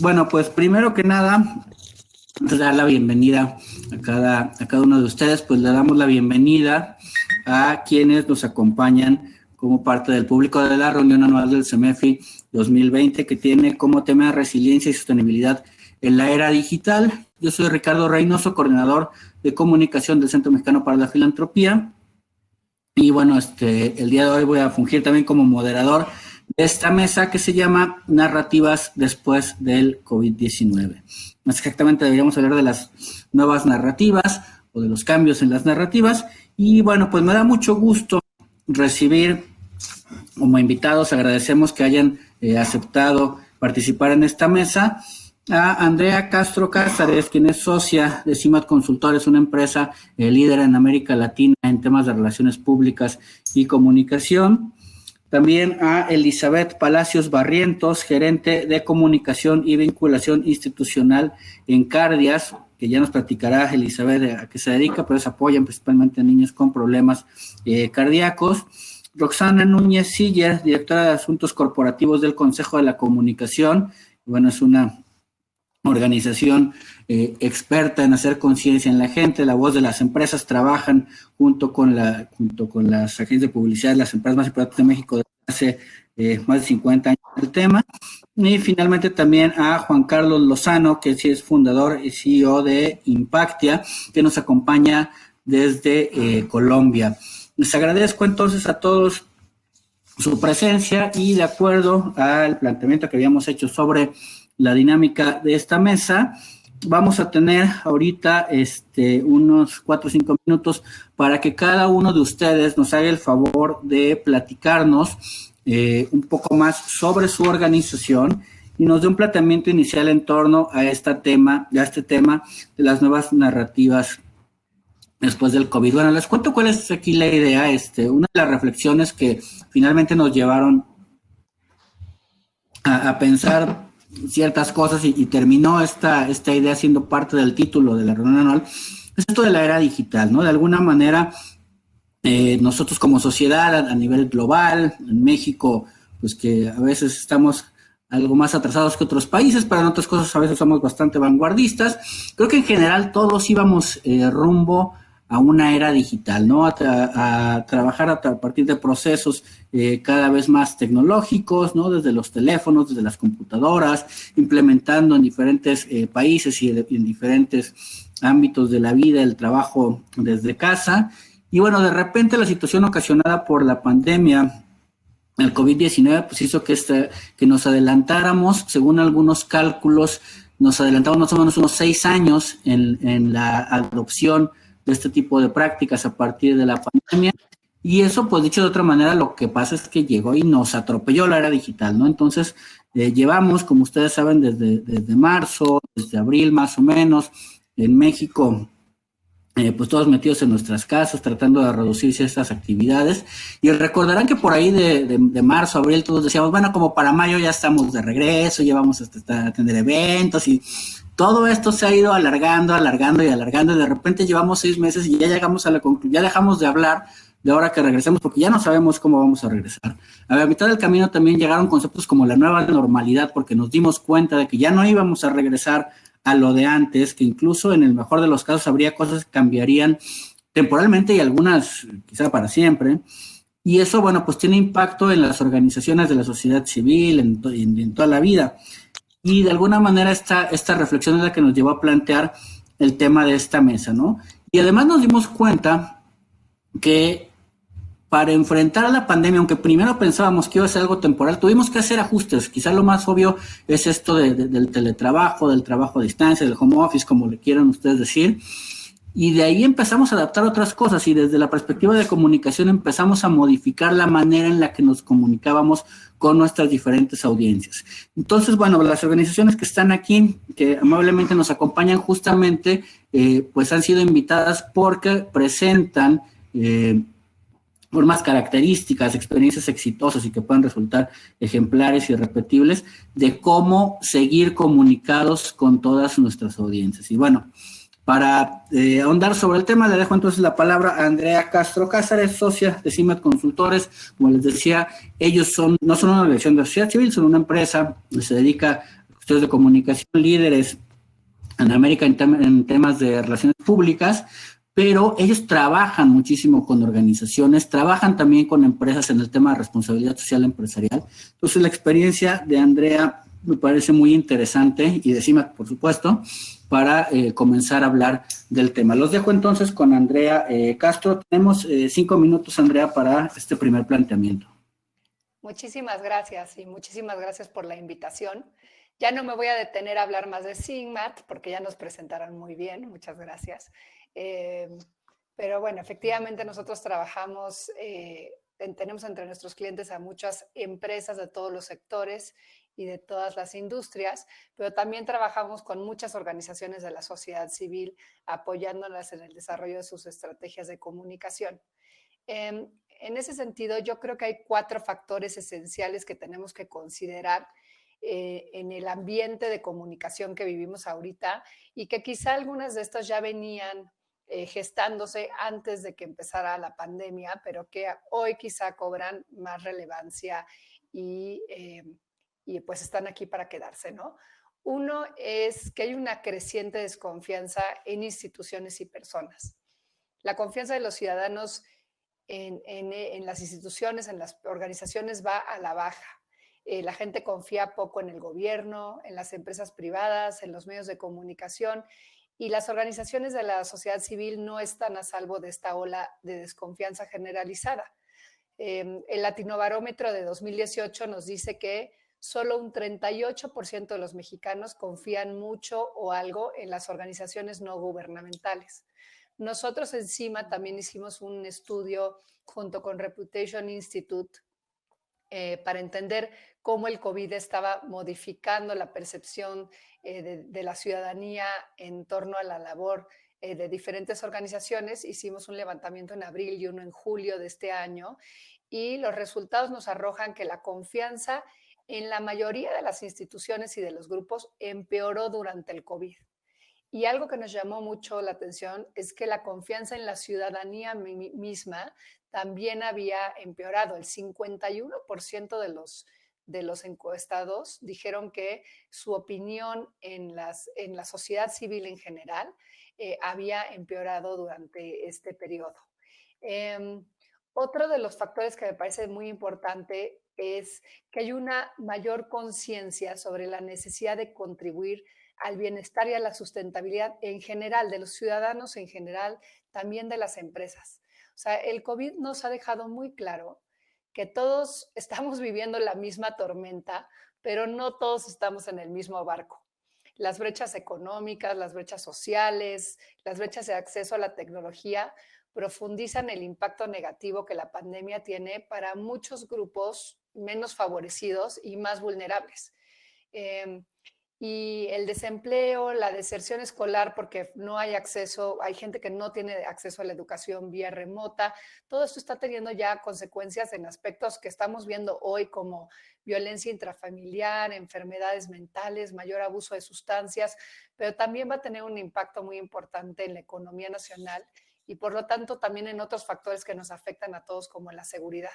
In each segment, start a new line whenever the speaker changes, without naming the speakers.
Bueno, pues primero que nada, antes de dar la bienvenida a cada uno de ustedes, pues le damos la bienvenida a quienes nos acompañan como parte del público de la reunión anual del CEMEFI 2020, que tiene como tema resiliencia y sostenibilidad en la era digital. Yo soy Ricardo Reynoso, coordinador de comunicación del Centro Mexicano para la Filantropía. Y bueno, el día de hoy voy a fungir también como moderador de esta mesa que se llama Narrativas después del COVID-19. Más exactamente deberíamos hablar de las nuevas narrativas o de los cambios en las narrativas. Y bueno, pues me da mucho gusto recibir como invitados, agradecemos que hayan aceptado participar en esta mesa a Andrea Castro Cázares, quien es socia de CIMAT Consultores, una empresa líder en América Latina en temas de relaciones públicas y comunicación. También a Elizabeth Palacios Barrientos, gerente de comunicación y vinculación institucional en Cardias, que ya nos platicará Elizabeth a qué se dedica, pero se apoyan principalmente a niños con problemas cardíacos. Roxana Núñez Siller, directora de Asuntos Corporativos del Consejo de la Comunicación. Bueno, es una organización experta en hacer conciencia en la gente. La voz de las empresas trabajan junto con las agencias de publicidad de las empresas más importantes de México desde hace más de 50 años del tema. Y finalmente también a Juan Carlos Lozano, que sí es fundador y CEO de Impactia, que nos acompaña desde Colombia. Les agradezco entonces a todos su presencia y de acuerdo al planteamiento que habíamos hecho sobre la dinámica de esta mesa, vamos a tener ahorita unos 4 o 5 minutos para que cada uno de ustedes nos haga el favor de platicarnos un poco más sobre su organización y nos dé un planteamiento inicial en torno a este tema de las nuevas narrativas después del COVID. Bueno, les cuento cuál es aquí la idea. Una de las reflexiones que finalmente nos llevaron a pensar ciertas cosas y terminó esta idea siendo parte del título de la reunión anual, es esto de la era digital, ¿no? De alguna manera, nosotros como sociedad a nivel global, en México, pues que a veces estamos algo más atrasados que otros países, pero en otras cosas a veces somos bastante vanguardistas. Creo que en general todos íbamos rumbo a una era digital, ¿no? A trabajar a partir de procesos cada vez más tecnológicos, ¿no? Desde los teléfonos, desde las computadoras, implementando en diferentes países y en diferentes ámbitos de la vida, el trabajo desde casa. Y bueno, de repente la situación ocasionada por la pandemia, el COVID-19, pues hizo que nos adelantáramos, según algunos cálculos, nos adelantamos más o menos unos 6 años en la adopción de este tipo de prácticas a partir de la pandemia. Y eso, pues dicho de otra manera, lo que pasa es que llegó y nos atropelló la era digital, ¿no? Entonces, llevamos, como ustedes saben, desde marzo, desde abril más o menos, en México, pues todos metidos en nuestras casas, tratando de reducirse estas actividades. Y recordarán que por ahí de marzo, abril, todos decíamos, bueno, como para mayo ya estamos de regreso, ya vamos a tener eventos y todo esto se ha ido alargando y de repente llevamos 6 meses y ya llegamos a la conclusión, ya dejamos de hablar de ahora que regresemos porque ya no sabemos cómo vamos a regresar. A la mitad del camino también llegaron conceptos como la nueva normalidad porque nos dimos cuenta de que ya no íbamos a regresar a lo de antes, que incluso en el mejor de los casos habría cosas que cambiarían temporalmente y algunas quizá para siempre. Y eso, bueno, pues tiene impacto en las organizaciones de la sociedad civil, en toda la vida. Y de alguna manera esta reflexión es la que nos llevó a plantear el tema de esta mesa, ¿no? Y además nos dimos cuenta que para enfrentar a la pandemia, aunque primero pensábamos que iba a ser algo temporal, tuvimos que hacer ajustes. Quizás lo más obvio es esto del teletrabajo, del trabajo a distancia, del home office, como le quieran ustedes decir. Y de ahí empezamos a adaptar otras cosas y desde la perspectiva de comunicación empezamos a modificar la manera en la que nos comunicábamos con nuestras diferentes audiencias. Entonces, bueno, las organizaciones que están aquí, que amablemente nos acompañan justamente, pues han sido invitadas porque presentan formas características, experiencias exitosas y que puedan resultar ejemplares y repetibles de cómo seguir comunicados con todas nuestras audiencias. Y bueno, para ahondar sobre el tema, le dejo entonces la palabra a Andrea Castro Cázares, socia de CIMAT Consultores. Como les decía, ellos no son una organización de sociedad civil, son una empresa que se dedica estudios de comunicación, líderes en América en temas de relaciones públicas, pero ellos trabajan muchísimo con organizaciones, trabajan también con empresas en el tema de responsabilidad social empresarial. Entonces, la experiencia de Andrea me parece muy interesante y de CIMAC, por supuesto, para comenzar a hablar del tema. Los dejo entonces con Andrea Castro. Tenemos 5 minutos, Andrea, para este primer planteamiento.
Muchísimas gracias y muchísimas gracias por la invitación. Ya no me voy a detener a hablar más de SIGMAT porque ya nos presentaron muy bien, muchas gracias. Pero bueno, efectivamente nosotros trabajamos, tenemos entre nuestros clientes a muchas empresas de todos los sectores y de todas las industrias, pero también trabajamos con muchas organizaciones de la sociedad civil apoyándolas en el desarrollo de sus estrategias de comunicación. En ese sentido, yo creo que hay 4 factores esenciales que tenemos que considerar en el ambiente de comunicación que vivimos ahorita y que quizá algunas de estas ya venían gestándose antes de que empezara la pandemia, pero que hoy quizá cobran más relevancia y pues están aquí para quedarse, ¿no? Uno es que hay una creciente desconfianza en instituciones y personas. La confianza de los ciudadanos en las instituciones, en las organizaciones va a la baja. La gente confía poco en el gobierno, en las empresas privadas, en los medios de comunicación y las organizaciones de la sociedad civil no están a salvo de esta ola de desconfianza generalizada. El Latinobarómetro de 2018 nos dice que solo un 38% de los mexicanos confían mucho o algo en las organizaciones no gubernamentales. Nosotros encima también hicimos un estudio junto con Reputation Institute para entender cómo el COVID estaba modificando la percepción de la ciudadanía en torno a la labor de diferentes organizaciones. Hicimos un levantamiento en abril y uno en julio de este año y los resultados nos arrojan que la confianza en la mayoría de las instituciones y de los grupos empeoró durante el COVID. Y algo que nos llamó mucho la atención es que la confianza en la ciudadanía misma también había empeorado. El 51% de los encuestados dijeron que su opinión en la sociedad civil en general había empeorado durante este periodo. Eh, Otro de los factores que me parece muy importante es que hay una mayor conciencia sobre la necesidad de contribuir al bienestar y a la sustentabilidad en general, de los ciudadanos en general, también de las empresas. O sea, el COVID nos ha dejado muy claro que todos estamos viviendo la misma tormenta, pero no todos estamos en el mismo barco. Las brechas económicas, las brechas sociales, las brechas de acceso a la tecnología profundizan el impacto negativo que la pandemia tiene para muchos grupos menos favorecidos y más vulnerables. Eh, y el desempleo, la deserción escolar porque no hay acceso, hay gente que no tiene acceso a la educación vía remota, todo esto está teniendo ya consecuencias en aspectos que estamos viendo hoy como violencia intrafamiliar, enfermedades mentales, mayor abuso de sustancias, pero también va a tener un impacto muy importante en la economía nacional y por lo tanto también en otros factores que nos afectan a todos como la seguridad.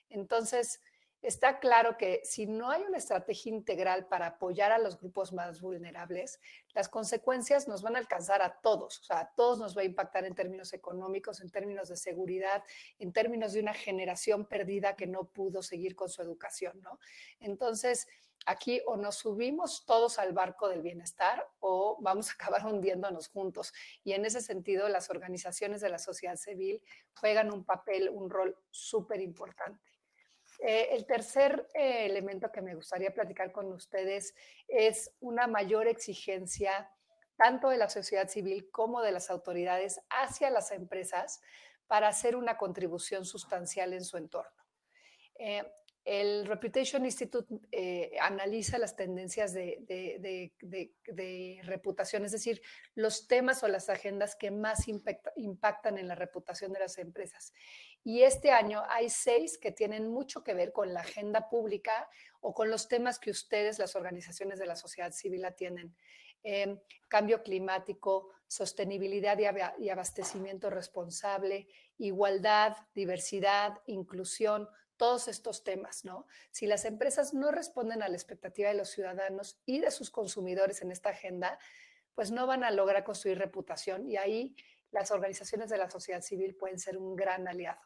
Entonces, está claro que si no hay una estrategia integral para apoyar a los grupos más vulnerables, las consecuencias nos van a alcanzar a todos, o sea, a todos nos va a impactar en términos económicos, en términos de seguridad, en términos de una generación perdida que no pudo seguir con su educación, ¿no? Entonces, aquí o nos subimos todos al barco del bienestar o vamos a acabar hundiéndonos juntos. Y en ese sentido, las organizaciones de la sociedad civil juegan un papel, un rol súper importante. El tercer elemento que me gustaría platicar con ustedes es una mayor exigencia tanto de la sociedad civil como de las autoridades hacia las empresas para hacer una contribución sustancial en su entorno. Eh, el Reputation Institute analiza las tendencias de reputación, es decir, los temas o las agendas que más impactan en la reputación de las empresas. Y este año hay 6 que tienen mucho que ver con la agenda pública o con los temas que ustedes, las organizaciones de la sociedad civil, atienden. Cambio climático, sostenibilidad y abastecimiento responsable, igualdad, diversidad, inclusión, todos estos temas, ¿no? Si las empresas no responden a la expectativa de los ciudadanos y de sus consumidores en esta agenda, pues no van a lograr construir reputación y ahí las organizaciones de la sociedad civil pueden ser un gran aliado.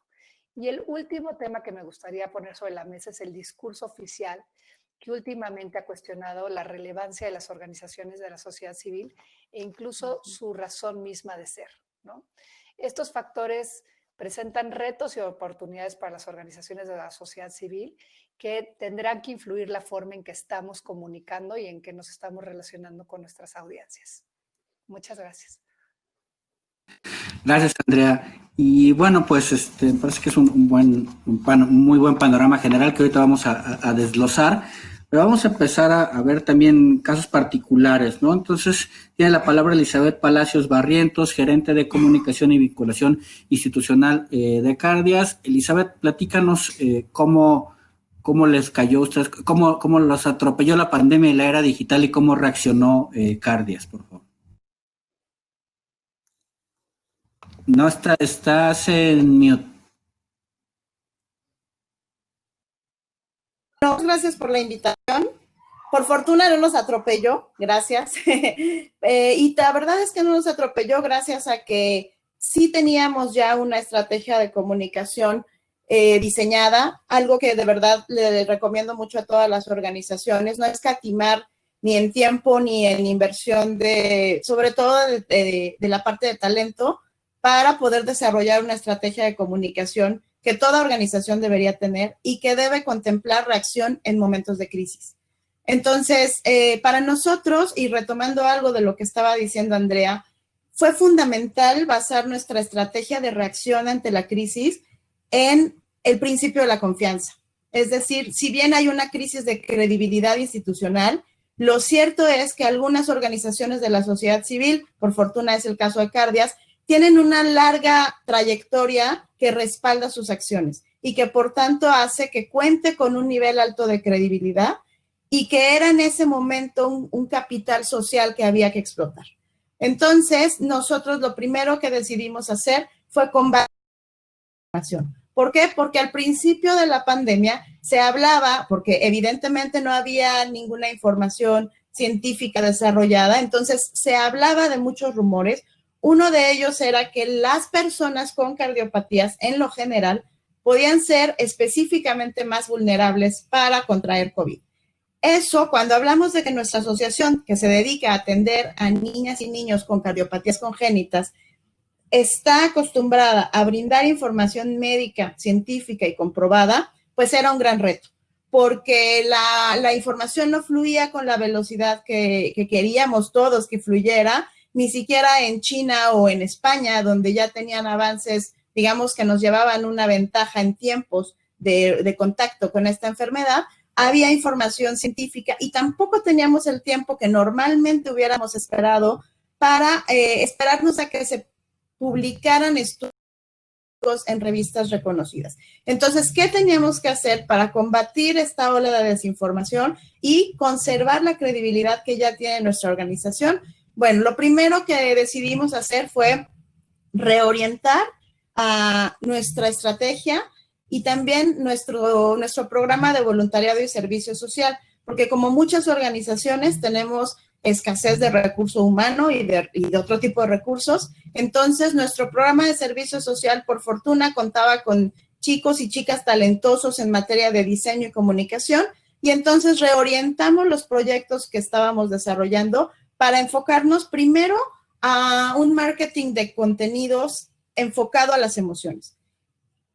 Y el último tema que me gustaría poner sobre la mesa es el discurso oficial, que últimamente ha cuestionado la relevancia de las organizaciones de la sociedad civil e incluso su razón misma de ser, ¿no? Estos factores presentan retos y oportunidades para las organizaciones de la sociedad civil que tendrán que influir la forma en que estamos comunicando y en que nos estamos relacionando con nuestras audiencias. Muchas gracias.
Gracias, Andrea. Y bueno, pues me parece que es un muy buen panorama general que ahorita vamos a desglosar, pero vamos a empezar a ver también casos particulares, ¿no? Entonces, tiene la palabra Elizabeth Palacios Barrientos, gerente de comunicación y vinculación institucional de Cardias. Elizabeth, platícanos cómo les cayó a ustedes, cómo los atropelló la pandemia y la era digital y cómo reaccionó Cardias, por favor. No estás en mute.
Gracias por la invitación. Por fortuna no nos atropelló, gracias. Y la verdad es que no nos atropelló gracias a que sí teníamos ya una estrategia de comunicación diseñada, algo que de verdad le recomiendo mucho a todas las organizaciones, no escatimar ni en tiempo ni en inversión sobre todo de la parte de talento, para poder desarrollar una estrategia de comunicación que toda organización debería tener y que debe contemplar reacción en momentos de crisis. Entonces, para nosotros, y retomando algo de lo que estaba diciendo Andrea, fue fundamental basar nuestra estrategia de reacción ante la crisis en el principio de la confianza. Es decir, si bien hay una crisis de credibilidad institucional, lo cierto es que algunas organizaciones de la sociedad civil, por fortuna es el caso de Cardias, tienen una larga trayectoria que respalda sus acciones y que por tanto hace que cuente con un nivel alto de credibilidad y que era en ese momento un capital social que había que explotar. Entonces, nosotros lo primero que decidimos hacer fue combatir la información. ¿Por qué? Porque al principio de la pandemia se hablaba, porque evidentemente no había ninguna información científica desarrollada, entonces se hablaba de muchos rumores. Uno de ellos era que las personas con cardiopatías, en lo general, podían ser específicamente más vulnerables para contraer COVID. Eso, cuando hablamos de que nuestra asociación, que se dedica a atender a niñas y niños con cardiopatías congénitas, está acostumbrada a brindar información médica, científica y comprobada, pues era un gran reto, porque la información no fluía con la velocidad que queríamos todos que fluyera, ni siquiera en China o en España, donde ya tenían avances, digamos, que nos llevaban una ventaja en tiempos de contacto con esta enfermedad, había información científica y tampoco teníamos el tiempo que normalmente hubiéramos esperado para esperarnos a que se publicaran estudios en revistas reconocidas. Entonces, ¿qué teníamos que hacer para combatir esta ola de desinformación y conservar la credibilidad que ya tiene nuestra organización? Bueno, lo primero que decidimos hacer fue reorientar a nuestra estrategia y también nuestro programa de voluntariado y servicio social, porque como muchas organizaciones tenemos escasez de recurso humano y de otro tipo de recursos, entonces nuestro programa de servicio social, por fortuna, contaba con chicos y chicas talentosos en materia de diseño y comunicación, y entonces reorientamos los proyectos que estábamos desarrollando para enfocarnos primero a un marketing de contenidos enfocado a las emociones.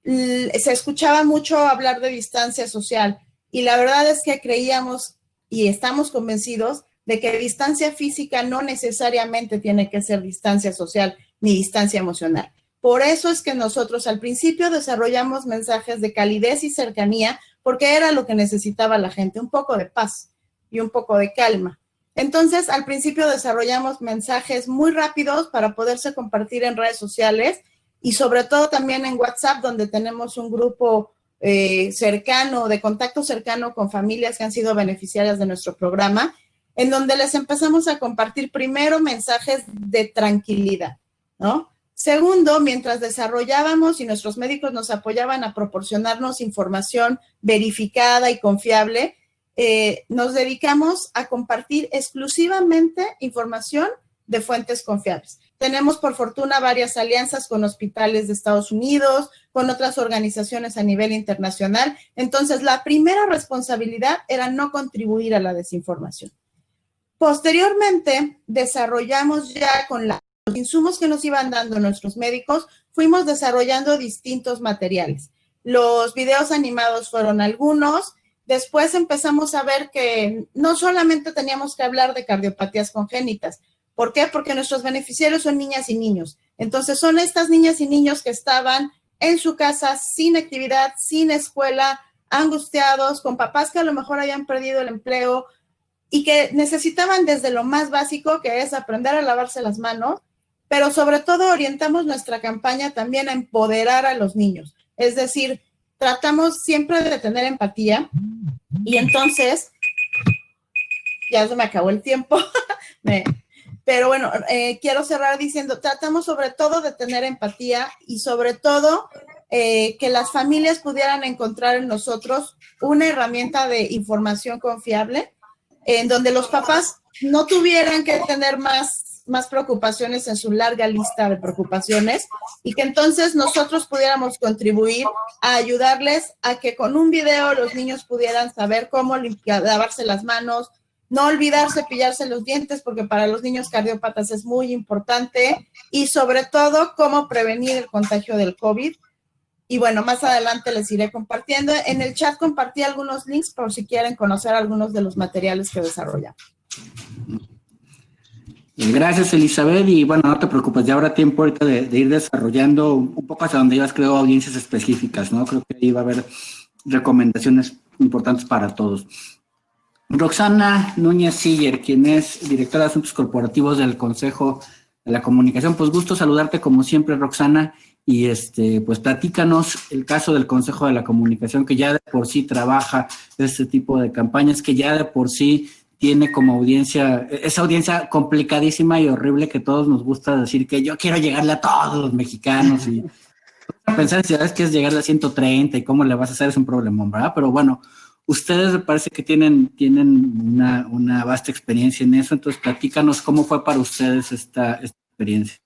Se escuchaba mucho hablar de distancia social y la verdad es que creíamos y estamos convencidos de que distancia física no necesariamente tiene que ser distancia social ni distancia emocional. Por eso es que nosotros al principio desarrollamos mensajes de calidez y cercanía porque era lo que necesitaba la gente, un poco de paz y un poco de calma. Entonces, al principio desarrollamos mensajes muy rápidos para poderse compartir en redes sociales y sobre todo también en WhatsApp, donde tenemos un grupo cercano, de contacto cercano con familias que han sido beneficiarias de nuestro programa, en donde les empezamos a compartir primero mensajes de tranquilidad, ¿no? Segundo, mientras desarrollábamos y nuestros médicos nos apoyaban a proporcionarnos información verificada y confiable, nos dedicamos a compartir exclusivamente información de fuentes confiables. Tenemos, por fortuna, varias alianzas con hospitales de Estados Unidos, con otras organizaciones a nivel internacional. Entonces, la primera responsabilidad era no contribuir a la desinformación. Posteriormente, desarrollamos ya con los insumos que nos iban dando nuestros médicos, fuimos desarrollando distintos materiales. Los videos animados fueron algunos. Después empezamos a ver que no solamente teníamos que hablar de cardiopatías congénitas. ¿Por qué? Porque nuestros beneficiarios son niñas y niños. Entonces, son estas niñas y niños que estaban en su casa sin actividad, sin escuela, angustiados, con papás que a lo mejor habían perdido el empleo y que necesitaban desde lo más básico, que es aprender a lavarse las manos, pero sobre todo orientamos nuestra campaña también a empoderar a los niños. Es decir, tratamos siempre de tener empatía y entonces, ya se me acabó el tiempo, pero bueno, quiero cerrar diciendo, tratamos sobre todo de tener empatía y sobre todo que las familias pudieran encontrar en nosotros una herramienta de información confiable en donde los papás no tuvieran que tener más preocupaciones en su larga lista de preocupaciones y que entonces nosotros pudiéramos contribuir a ayudarles a que con un video los niños pudieran saber cómo lavarse las manos, no olvidar cepillarse los dientes porque para los niños cardiópatas es muy importante y sobre todo cómo prevenir el contagio del COVID. Y bueno, más adelante les iré compartiendo. En el chat compartí algunos links por si quieren conocer algunos de los materiales que desarrollamos.
Gracias, Elizabeth, y bueno, no te preocupes, ya habrá tiempo ahorita de ir desarrollando un poco hacia donde ibas, creo, audiencias específicas, ¿no? Creo que ahí va a haber recomendaciones importantes para todos. Roxana Núñez Siller, quien es directora de Asuntos Corporativos del Consejo de la Comunicación, pues gusto saludarte como siempre, Roxana, y pues platícanos el caso del Consejo de la Comunicación, que ya de por sí trabaja este tipo de campañas, que ya de por sí tiene como audiencia, esa audiencia complicadísima y horrible que todos nos gusta decir que yo quiero llegarle a todos los mexicanos y pensar si sabes que es llegarle a 130 y cómo le vas a hacer es un problemón, ¿verdad? Pero bueno, ustedes me parece que tienen una vasta experiencia en eso, entonces platícanos cómo fue para ustedes esta experiencia.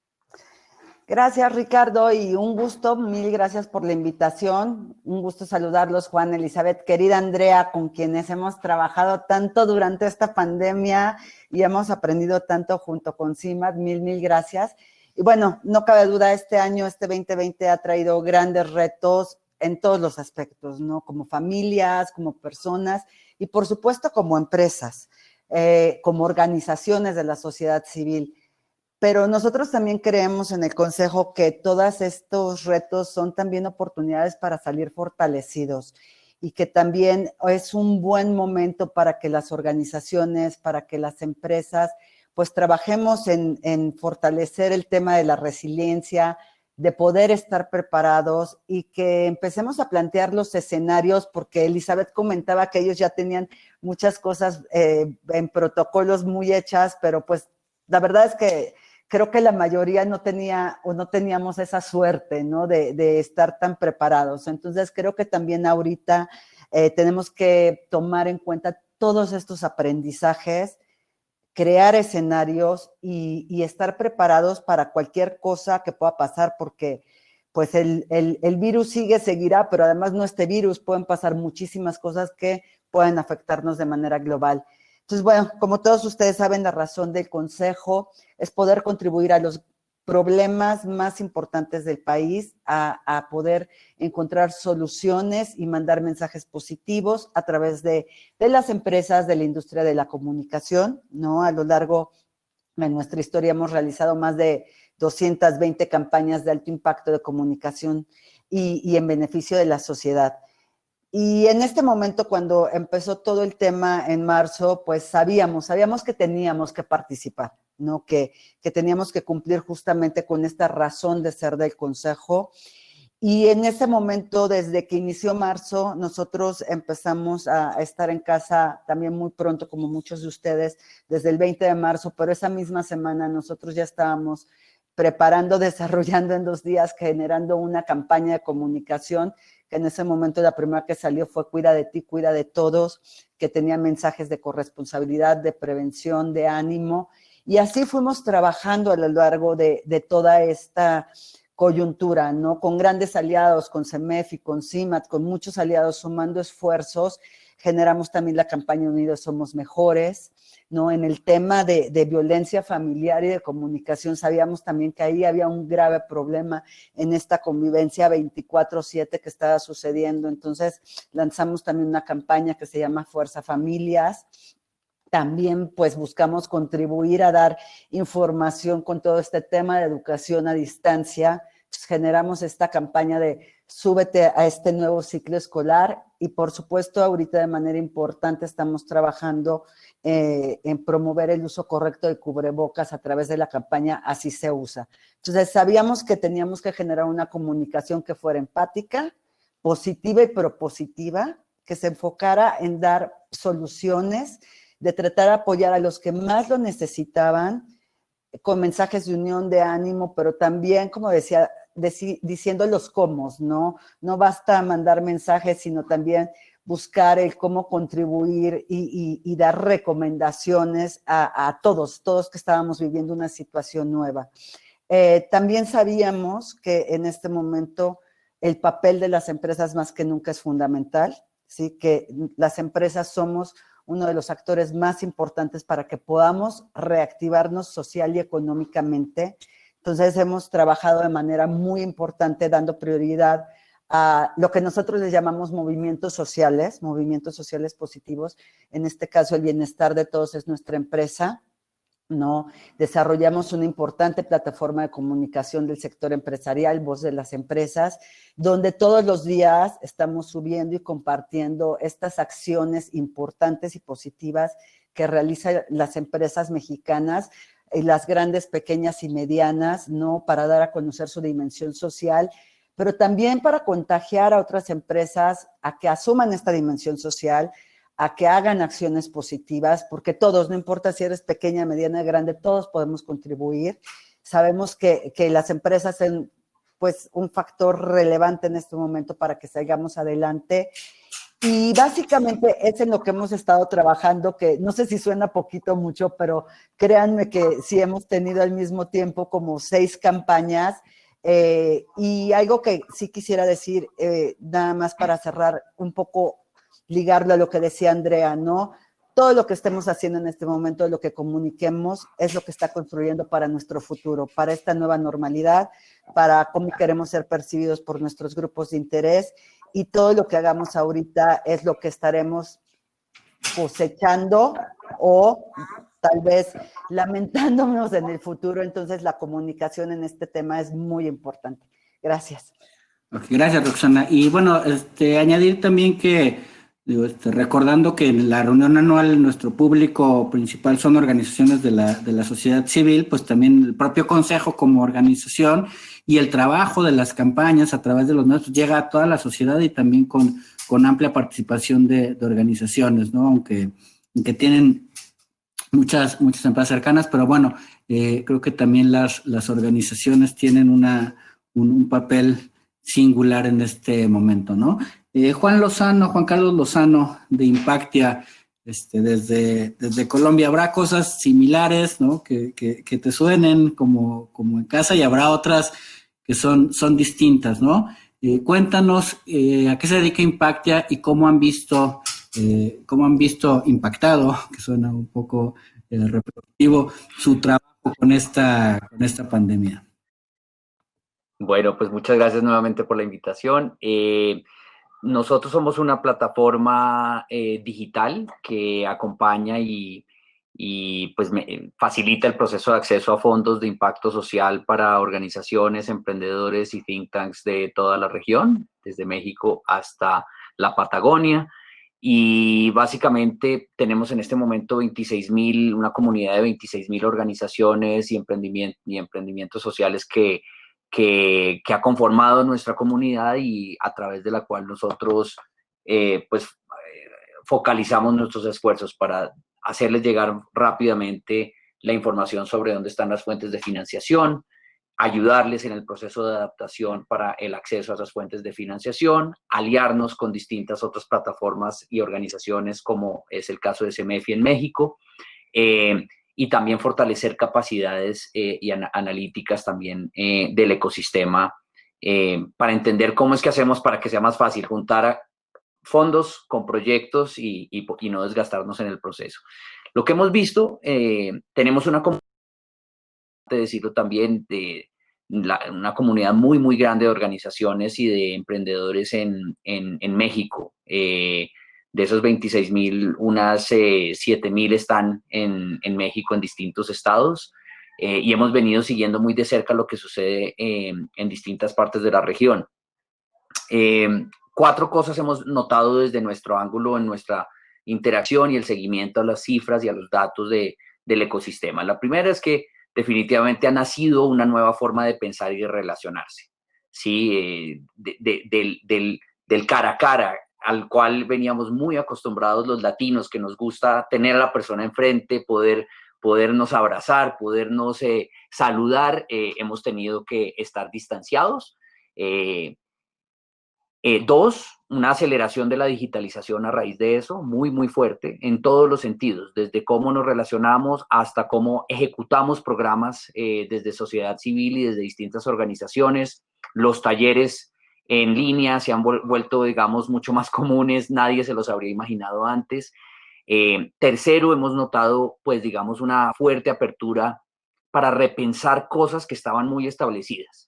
Gracias, Ricardo, y un gusto, mil gracias por la invitación. Un gusto saludarlos, Juan, Elizabeth, querida Andrea, con quienes hemos trabajado tanto durante esta pandemia y hemos aprendido tanto junto con CIMAD. Mil gracias. Y bueno, no cabe duda, este año, este 2020, ha traído grandes retos en todos los aspectos, ¿no? Como familias, como personas y, por supuesto, como empresas, como organizaciones de la sociedad civil. Pero nosotros también creemos en el Consejo que todos estos retos son también oportunidades para salir fortalecidos y que también es un buen momento para que las organizaciones, para que las empresas, pues trabajemos en fortalecer el tema de la resiliencia, de poder estar preparados y que empecemos a plantear los escenarios, porque Elizabeth comentaba que ellos ya tenían muchas cosas en protocolos muy hechas, pero pues la verdad es que creo que la mayoría no tenía o no teníamos esa suerte, ¿no? De estar tan preparados. Entonces, creo que también ahorita tenemos que tomar en cuenta todos estos aprendizajes, crear escenarios y estar preparados para cualquier cosa que pueda pasar, porque pues el virus seguirá, pero además no este virus, pueden pasar muchísimas cosas que pueden afectarnos de manera global. Entonces, bueno, como todos ustedes saben, la razón del Consejo es poder contribuir a los problemas más importantes del país, a poder encontrar soluciones y mandar mensajes positivos a través de las empresas de la industria de la comunicación, ¿no? A lo largo de nuestra historia hemos realizado más de 220 campañas de alto impacto de comunicación y en beneficio de la sociedad. Y en este momento, cuando empezó todo el tema en marzo, pues sabíamos que teníamos que participar, ¿no? Que teníamos que cumplir justamente con esta razón de ser del Consejo. Y en ese momento, desde que inició marzo, nosotros empezamos a estar en casa también muy pronto, como muchos de ustedes, desde el 20 de marzo, pero esa misma semana nosotros ya estábamos preparando, desarrollando en 2 días, generando una campaña de comunicación, que en ese momento la primera que salió fue Cuida de ti, cuida de todos, que tenía mensajes de corresponsabilidad, de prevención, de ánimo, y así fuimos trabajando a lo largo de toda esta coyuntura, ¿no? Con grandes aliados, con CEMEFI, con CIMAT, con muchos aliados sumando esfuerzos. Generamos también la campaña Unidos Somos Mejores, ¿no? En el tema de violencia familiar y de comunicación, sabíamos también que ahí había un grave problema en esta convivencia 24/7 que estaba sucediendo. Entonces, lanzamos también una campaña que se llama Fuerza Familias. También, pues, buscamos contribuir a dar información con todo este tema de educación a distancia. Pues, generamos esta campaña de súbete a este nuevo ciclo escolar y, por supuesto, ahorita de manera importante estamos trabajando en promover el uso correcto de cubrebocas a través de la campaña Así se usa. Entonces, sabíamos que teníamos que generar una comunicación que fuera empática, positiva y propositiva, que se enfocara en dar soluciones, de tratar de apoyar a los que más lo necesitaban, con mensajes de unión, de ánimo, pero también, como decía, diciendo los cómo, ¿no? No basta mandar mensajes, sino también buscar el cómo contribuir y dar recomendaciones a todos que estábamos viviendo una situación nueva. También sabíamos que en este momento el papel de las empresas más que nunca es fundamental, ¿sí? Que las empresas somos uno de los actores más importantes para que podamos reactivarnos social y económicamente. Entonces, hemos trabajado de manera muy importante dando prioridad a lo que nosotros les llamamos movimientos sociales positivos. En este caso, el bienestar de todos es nuestra empresa, ¿no? Desarrollamos una importante plataforma de comunicación del sector empresarial, Voz de las Empresas, donde todos los días estamos subiendo y compartiendo estas acciones importantes y positivas que realizan las empresas mexicanas, y las grandes, pequeñas y medianas, ¿no? Para dar a conocer su dimensión social, pero también para contagiar a otras empresas a que asuman esta dimensión social, a que hagan acciones positivas, porque todos, no importa si eres pequeña, mediana, grande, todos podemos contribuir. Sabemos que las empresas son, pues, un factor relevante en este momento para que salgamos adelante. Y básicamente es en lo que hemos estado trabajando, que no sé si suena poquito o mucho, pero créanme que sí hemos tenido al mismo tiempo como 6 campañas. Y algo que sí quisiera decir, nada más para cerrar un poco, ligarlo a lo que decía Andrea, ¿no? Todo lo que estemos haciendo en este momento, lo que comuniquemos, es lo que está construyendo para nuestro futuro, para esta nueva normalidad, para cómo queremos ser percibidos por nuestros grupos de interés, y todo lo que hagamos ahorita es lo que estaremos cosechando o tal vez lamentándonos en el futuro. Entonces, la comunicación en este tema es muy importante. Gracias.
Okay, gracias, Roxana. Y bueno, añadir también que, digo, recordando que en la reunión anual nuestro público principal son organizaciones de la sociedad civil, pues también el propio consejo como organización y el trabajo de las campañas a través de los medios llega a toda la sociedad y también con amplia participación de organizaciones, ¿no? Aunque tienen muchas empresas cercanas, pero bueno, creo que también las organizaciones tienen un papel singular en este momento, ¿no? Juan Carlos Lozano, de Impactia, desde Colombia, ¿habrá cosas similares, ¿no? que te suenen como en casa, y habrá otras que son distintas, ¿no? Cuéntanos a qué se dedica Impactia y cómo han visto impactado, que suena un poco repetitivo, su trabajo con esta pandemia.
Bueno, pues muchas gracias nuevamente por la invitación. Nosotros somos una plataforma digital que acompaña y pues facilita el proceso de acceso a fondos de impacto social para organizaciones, emprendedores y think tanks de toda la región, desde México hasta la Patagonia. Y básicamente tenemos en este momento una comunidad de 26,000 organizaciones y emprendimientos sociales que ha conformado nuestra comunidad y a través de la cual nosotros focalizamos nuestros esfuerzos para hacerles llegar rápidamente la información sobre dónde están las fuentes de financiación, ayudarles en el proceso de adaptación para el acceso a esas fuentes de financiación, aliarnos con distintas otras plataformas y organizaciones, como es el caso de CEMEFI en México, y también fortalecer capacidades y analíticas también del ecosistema para entender cómo es que hacemos para que sea más fácil juntar fondos con proyectos y no desgastarnos en el proceso. Lo que hemos visto, tenemos una comunidad, de decirlo también, una comunidad muy, muy grande de organizaciones y de emprendedores en México. De esos 26,000, unas 7,000 están en México, en distintos estados, y hemos venido siguiendo muy de cerca lo que sucede en distintas partes de la región. 4 cosas hemos notado desde nuestro ángulo en nuestra interacción y el seguimiento a las cifras y a los datos del ecosistema. La primera es que definitivamente ha nacido una nueva forma de pensar y de relacionarse, ¿sí? Del cara a cara, al cual veníamos muy acostumbrados los latinos, que nos gusta tener a la persona enfrente, podernos abrazar, podernos saludar. Hemos tenido que estar distanciados. 2, una aceleración de la digitalización a raíz de eso, muy, muy fuerte, en todos los sentidos, desde cómo nos relacionamos hasta cómo ejecutamos programas desde sociedad civil y desde distintas organizaciones. Los talleres en línea se han vuelto, digamos, mucho más comunes, nadie se los habría imaginado antes. Tercero, hemos notado, pues, digamos, una fuerte apertura para repensar cosas que estaban muy establecidas.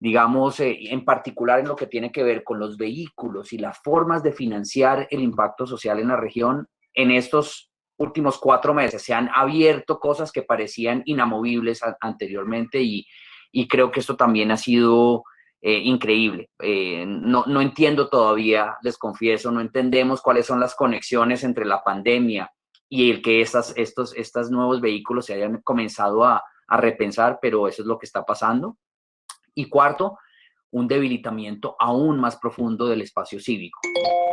Digamos, en particular en lo que tiene que ver con los vehículos y las formas de financiar el impacto social en la región, en estos últimos 4 meses se han abierto cosas que parecían inamovibles anteriormente y creo que esto también ha sido increíble. No entiendo todavía, les confieso, no entendemos cuáles son las conexiones entre la pandemia y el que estos nuevos vehículos se hayan comenzado a repensar, pero eso es lo que está pasando. Y cuarto, un debilitamiento aún más profundo del espacio cívico.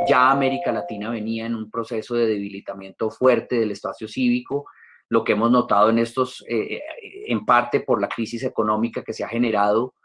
Ya América Latina venía en un proceso de debilitamiento fuerte del espacio cívico, lo que hemos notado en estos, en parte por la crisis económica que se ha generado,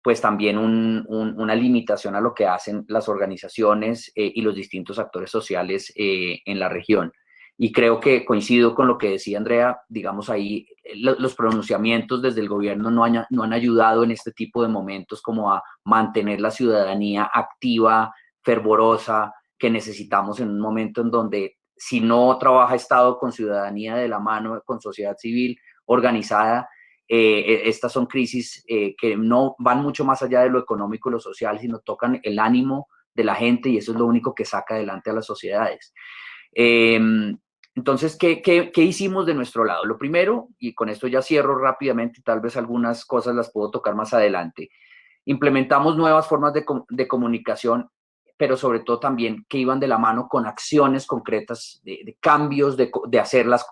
pues también una limitación a lo que hacen las organizaciones y los distintos actores sociales en la región. Y creo que coincido con lo que decía Andrea, digamos ahí, los pronunciamientos desde el gobierno no han ayudado en este tipo de momentos como a mantener la ciudadanía activa, fervorosa, que necesitamos en un momento en donde si no trabaja Estado con ciudadanía de la mano, con sociedad civil organizada, estas son crisis que no van mucho más allá de lo económico y lo social, sino tocan el ánimo de la gente y eso es lo único que saca adelante a las sociedades. Entonces, ¿qué hicimos de nuestro lado? Lo primero, y con esto ya cierro rápidamente, tal vez algunas cosas las puedo tocar más adelante, implementamos nuevas formas de comunicación, pero sobre todo también que iban de la mano con acciones concretas de cambios, de hacer las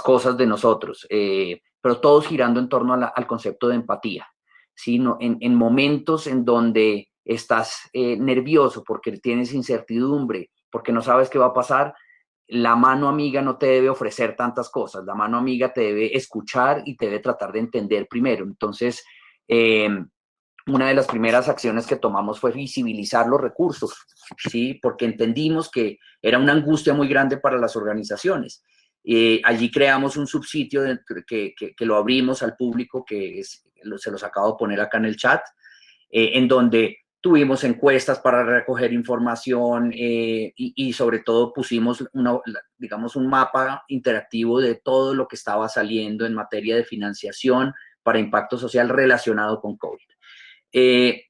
cosas de nosotros, pero todos girando en torno al concepto de empatía, ¿sí? En momentos en donde estás nervioso porque tienes incertidumbre, porque no sabes qué va a pasar, la mano amiga no te debe ofrecer tantas cosas, la mano amiga te debe escuchar y te debe tratar de entender primero. Entonces, una de las primeras acciones que tomamos fue visibilizar los recursos, ¿sí? Porque entendimos que era una angustia muy grande para las organizaciones. Allí creamos un subsitio que lo abrimos al público, se los acabo de poner acá en el chat, en donde tuvimos encuestas para recoger información y sobre todo pusimos digamos un mapa interactivo de todo lo que estaba saliendo en materia de financiación para impacto social relacionado con COVID.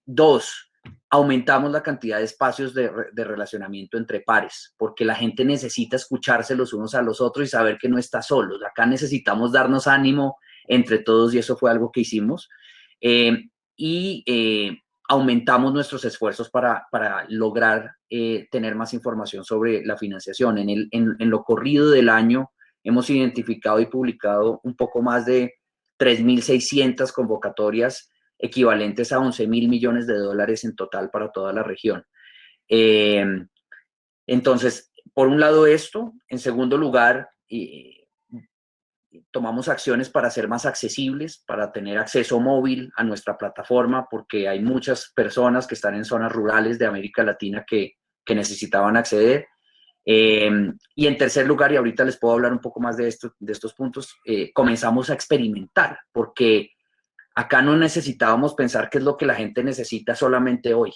2, aumentamos la cantidad de espacios de relacionamiento entre pares, porque la gente necesita escucharse los unos a los otros y saber que no está solos. Acá necesitamos darnos ánimo entre todos y eso fue algo que hicimos. Aumentamos nuestros esfuerzos para lograr tener más información sobre la financiación. En lo corrido del año hemos identificado y publicado un poco más de 3,600 convocatorias equivalentes a 11,000 millones de dólares en total para toda la región. Entonces, por un lado esto, en segundo lugar, tomamos acciones para ser más accesibles, para tener acceso móvil a nuestra plataforma, porque hay muchas personas que están en zonas rurales de América Latina que necesitaban acceder. Y en tercer lugar, y ahorita les puedo hablar un poco más de estos puntos, comenzamos a experimentar, porque acá no necesitábamos pensar qué es lo que la gente necesita solamente hoy,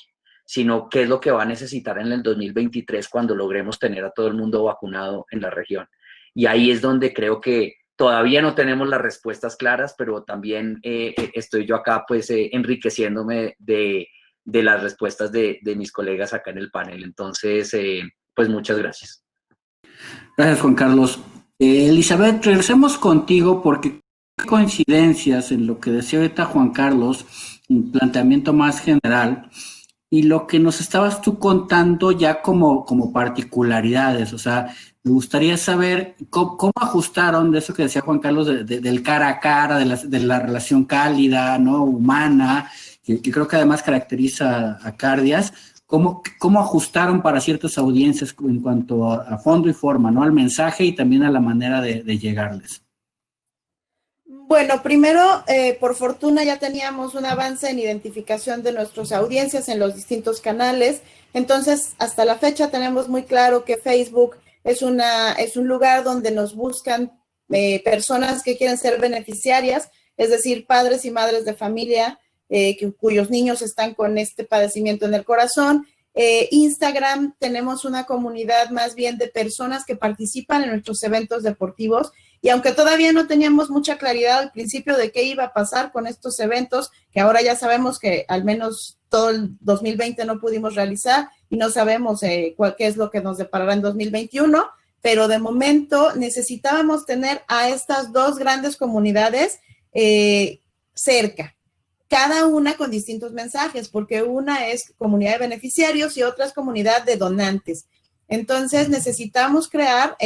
sino qué es lo que va a necesitar en el 2023 cuando logremos tener a todo el mundo vacunado en la región. Y ahí es donde creo que todavía no tenemos las respuestas claras, pero también estoy yo acá pues enriqueciéndome de las respuestas de mis colegas acá en el panel. Entonces, pues muchas gracias.
Gracias, Juan Carlos. Elizabeth, regresemos contigo porque hay coincidencias en lo que decía ahorita Juan Carlos, un planteamiento más general, y lo que nos estabas tú contando ya como particularidades. O sea, me gustaría saber cómo ajustaron de eso que decía Juan Carlos, del cara a cara, de la relación cálida, ¿no? Humana, que creo que además caracteriza a Cardias. ¿Cómo ajustaron para ciertas audiencias en cuanto a fondo y forma, ¿no? Al mensaje y también a la manera de llegarles?
Bueno, primero, por fortuna ya teníamos un avance en identificación de nuestras audiencias en los distintos canales. Entonces, hasta la fecha tenemos muy claro que Facebook es un lugar donde nos buscan personas que quieren ser beneficiarias, es decir, padres y madres de familia cuyos niños están con este padecimiento en el corazón. Instagram, tenemos una comunidad más bien de personas que participan en nuestros eventos deportivos, y aunque todavía no teníamos mucha claridad al principio de qué iba a pasar con estos eventos, que ahora ya sabemos que al menos todo el 2020 no pudimos realizar y no sabemos qué es lo que nos deparará en 2021, pero de momento necesitábamos tener a estas dos grandes comunidades cerca, cada una con distintos mensajes, porque una es comunidad de beneficiarios y otra es comunidad de donantes. Entonces necesitamos crear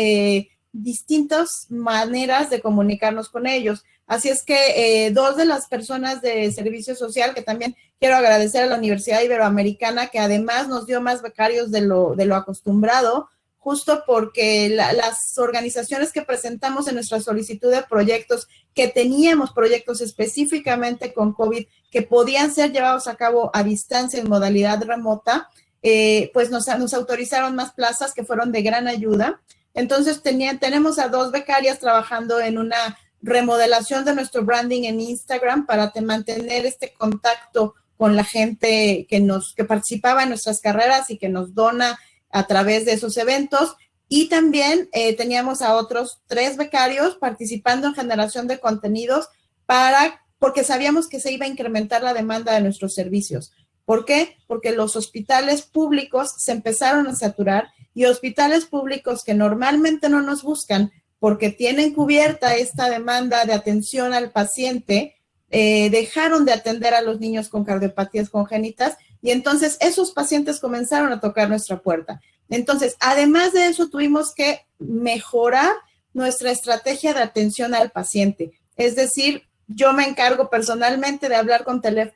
distintas maneras de comunicarnos con ellos. Así es que dos de las personas de servicio social, que también quiero agradecer a la Universidad Iberoamericana, que además nos dio más becarios de lo acostumbrado, justo porque las organizaciones que presentamos en nuestra solicitud de proyectos, que teníamos proyectos específicamente con COVID, que podían ser llevados a cabo a distancia en modalidad remota, pues nos autorizaron más plazas que fueron de gran ayuda. Entonces tenemos a dos becarias trabajando en una remodelación de nuestro branding en Instagram para mantener este contacto con la gente que participaba en nuestras carreras y que nos dona a través de esos eventos. Y también teníamos a otros 3 becarios participando en generación de contenidos porque sabíamos que se iba a incrementar la demanda de nuestros servicios. ¿Por qué? Porque los hospitales públicos se empezaron a saturar, y hospitales públicos que normalmente no nos buscan porque tienen cubierta esta demanda de atención al paciente, dejaron de atender a los niños con cardiopatías congénitas, y entonces esos pacientes comenzaron a tocar nuestra puerta. Entonces, además de eso, tuvimos que mejorar nuestra estrategia de atención al paciente. Es decir, yo me encargo personalmente de hablar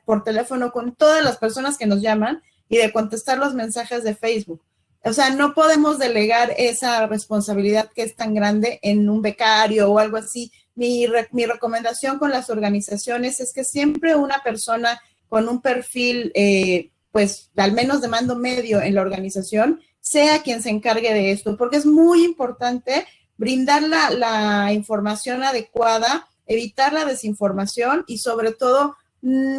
por teléfono con todas las personas que nos llaman y de contestar los mensajes de Facebook. O sea, no podemos delegar esa responsabilidad que es tan grande en un becario o algo así. Mi recomendación con las organizaciones es que siempre una persona con un perfil, pues al menos de mando medio en la organización, sea quien se encargue de esto, porque es muy importante brindar la información adecuada, evitar la desinformación y sobre todo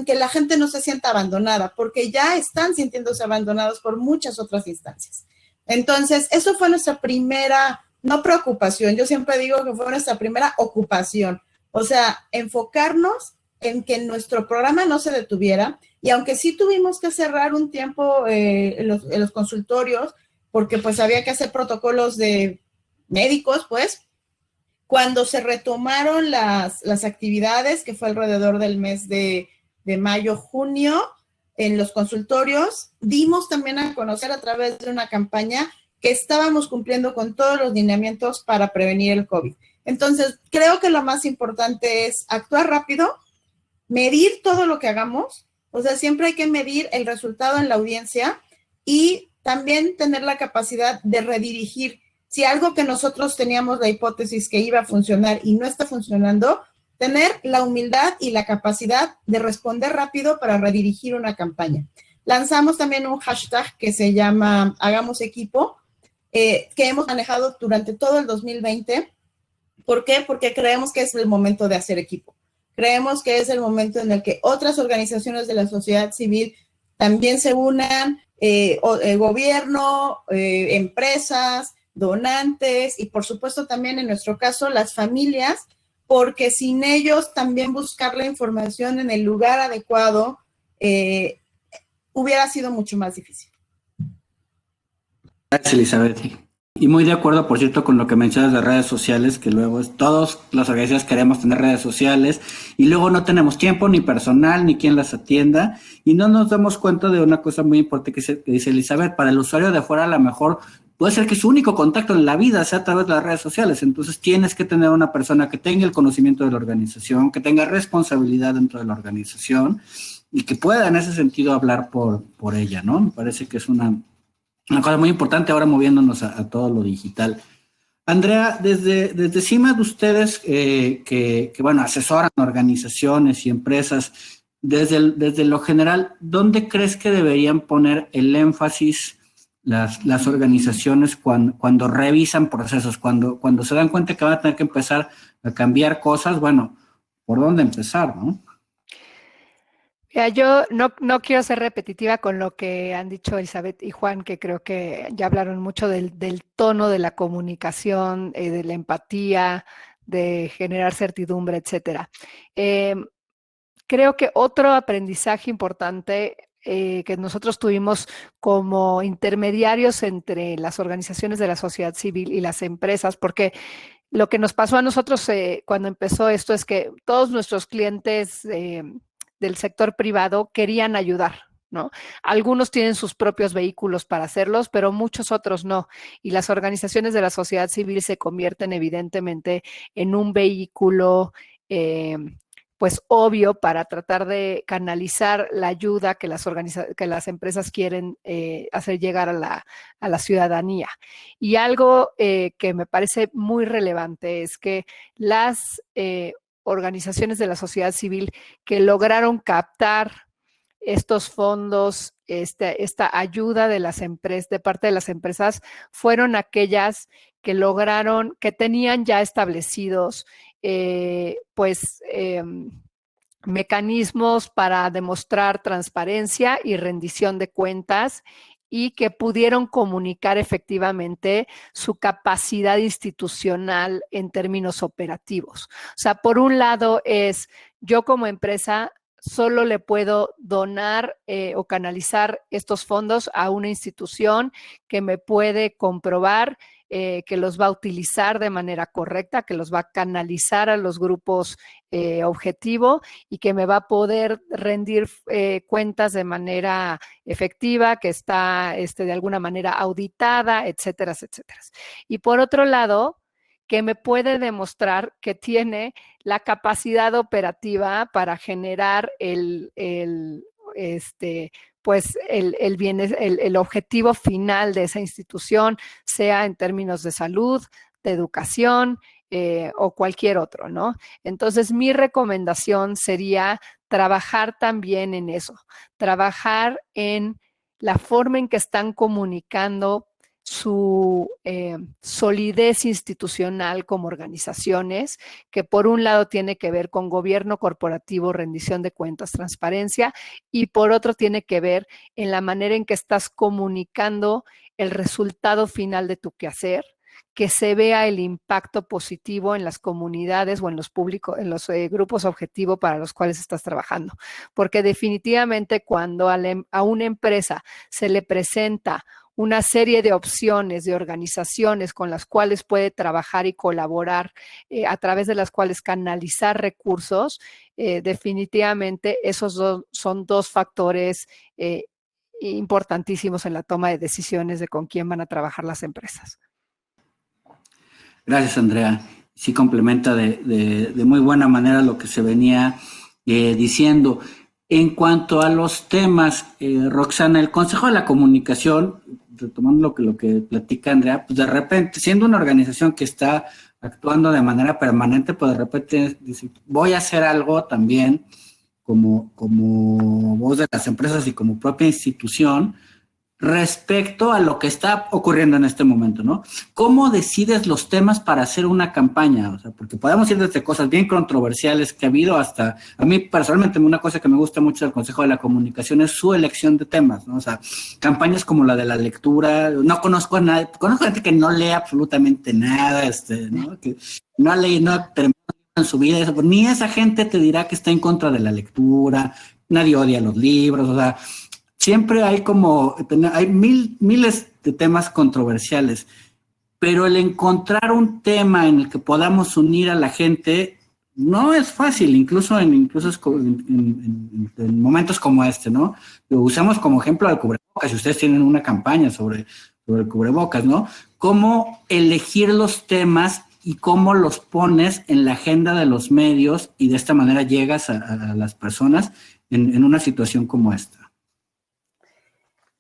que la gente no se sienta abandonada, porque ya están sintiéndose abandonados por muchas otras instancias. Entonces, eso fue nuestra primera, no preocupación, yo siempre digo que fue nuestra primera ocupación, o sea, enfocarnos en que nuestro programa no se detuviera, y aunque sí tuvimos que cerrar un tiempo en los consultorios, porque pues había que hacer protocolos de médicos, pues, cuando se retomaron las actividades, que fue alrededor del mes de mayo, junio, en los consultorios, dimos también a conocer a través de una campaña que estábamos cumpliendo con todos los lineamientos para prevenir el COVID. Entonces, creo que lo más importante es actuar rápido, medir todo lo que hagamos, o sea, siempre hay que medir el resultado en la audiencia y también tener la capacidad de redirigir. si algo que nosotros teníamos la hipótesis que iba a funcionar y no está funcionando, tener la humildad y la capacidad de responder rápido para redirigir una campaña. Lanzamos también un hashtag que se llama Hagamos Equipo, que hemos manejado durante todo el 2020. ¿Por qué? Porque creemos que es el momento de hacer equipo. Creemos que es el momento en el que otras organizaciones de la sociedad civil también se unan, el gobierno, empresas, donantes y por supuesto también en nuestro caso las familias, porque sin ellos también buscar la información en el lugar adecuado hubiera sido mucho más difícil.
Gracias, Elizabeth. Y muy de acuerdo, por cierto, con lo que mencionas de redes sociales, que luego todos las organizaciones queremos tener redes sociales y luego no tenemos tiempo, ni personal, ni quien las atienda y no nos damos cuenta de una cosa muy importante que dice Elizabeth. Para el usuario de afuera a lo mejor puede ser que su único contacto en la vida sea a través de las redes sociales, entonces tienes que tener una persona que tenga el conocimiento de la organización, que tenga responsabilidad dentro de la organización y que pueda en ese sentido hablar por ella, ¿no? Me parece que es una cosa muy importante ahora moviéndonos a todo lo digital. Andrea, desde cima de ustedes bueno, asesoran organizaciones y empresas, desde lo general, ¿dónde crees que deberían poner el énfasis las organizaciones cuando revisan procesos, cuando se dan cuenta que van a tener que empezar a cambiar cosas? Bueno, ¿por dónde empezar, no?
Ya, yo no quiero ser repetitiva con lo que han dicho Elizabeth y Juan, que creo que ya hablaron mucho del tono de la comunicación, de la empatía, de generar certidumbre, etcétera. Creo que otro aprendizaje importante que nosotros tuvimos como intermediarios entre las organizaciones de la sociedad civil y las empresas, porque lo que nos pasó a nosotros cuando empezó esto es que todos nuestros clientes del sector privado querían ayudar, ¿no? Algunos tienen sus propios vehículos para hacerlos, pero muchos otros no. Y las organizaciones de la sociedad civil se convierten evidentemente en un vehículo pues obvio para tratar de canalizar la ayuda que las empresas quieren hacer llegar a la ciudadanía. Y algo que me parece muy relevante es que las organizaciones de la sociedad civil que lograron captar estos fondos, esta ayuda de las empresas, de parte de las empresas, fueron aquellas que lograron, que tenían ya establecidos, mecanismos para demostrar transparencia y rendición de cuentas y que pudieron comunicar efectivamente su capacidad institucional en términos operativos. O sea, por un lado es, yo como empresa solo le puedo donar o canalizar estos fondos a una institución que me puede comprobar que los va a utilizar de manera correcta, que los va a canalizar a los grupos objetivo y que me va a poder rendir cuentas de manera efectiva, que está de alguna manera auditada, etcétera, etcétera. Y por otro lado, que me puede demostrar que tiene la capacidad operativa para generar el objetivo final de esa institución, sea en términos de salud, de educación o cualquier otro, ¿no? Entonces, mi recomendación sería trabajar también en eso, trabajar en la forma en que están comunicando su solidez institucional como organizaciones, que por un lado tiene que ver con gobierno corporativo, rendición de cuentas, transparencia, y por otro tiene que ver en la manera en que estás comunicando el resultado final de tu quehacer, que se vea el impacto positivo en las comunidades o en los públicos, en los grupos objetivo para los cuales estás trabajando. Porque definitivamente cuando a una empresa se le presenta una serie de opciones, de organizaciones con las cuales puede trabajar y colaborar, a través de las cuales canalizar recursos, definitivamente esos son dos factores importantísimos en la toma de decisiones de con quién van a trabajar las empresas.
Gracias, Andrea. Sí complementa de muy buena manera lo que se venía diciendo. En cuanto a los temas, Roxana, el Consejo de la Comunicación, retomando lo que platica Andrea, pues de repente, siendo una organización que está actuando de manera permanente, pues de repente dice, voy a hacer algo también como voz de las empresas y como propia institución respecto a lo que está ocurriendo en este momento, ¿no? ¿Cómo decides los temas para hacer una campaña? O sea, porque podemos ir desde cosas bien controversiales que ha habido hasta, a mí personalmente una cosa que me gusta mucho del Consejo de la Comunicación es su elección de temas, ¿no? O sea, campañas como la de la lectura, no conozco a nadie, conozco a gente que no lee absolutamente nada, ¿no? Que no ha leído, no terminó en su vida, eso, ni esa gente te dirá que está en contra de la lectura, nadie odia los libros, o sea, siempre hay miles de temas controversiales, pero el encontrar un tema en el que podamos unir a la gente no es fácil, incluso en momentos como este, ¿no? Lo usamos como ejemplo al cubrebocas, si ustedes tienen una campaña sobre el cubrebocas, ¿no? Cómo elegir los temas y cómo los pones en la agenda de los medios y de esta manera llegas a las personas en una situación como esta.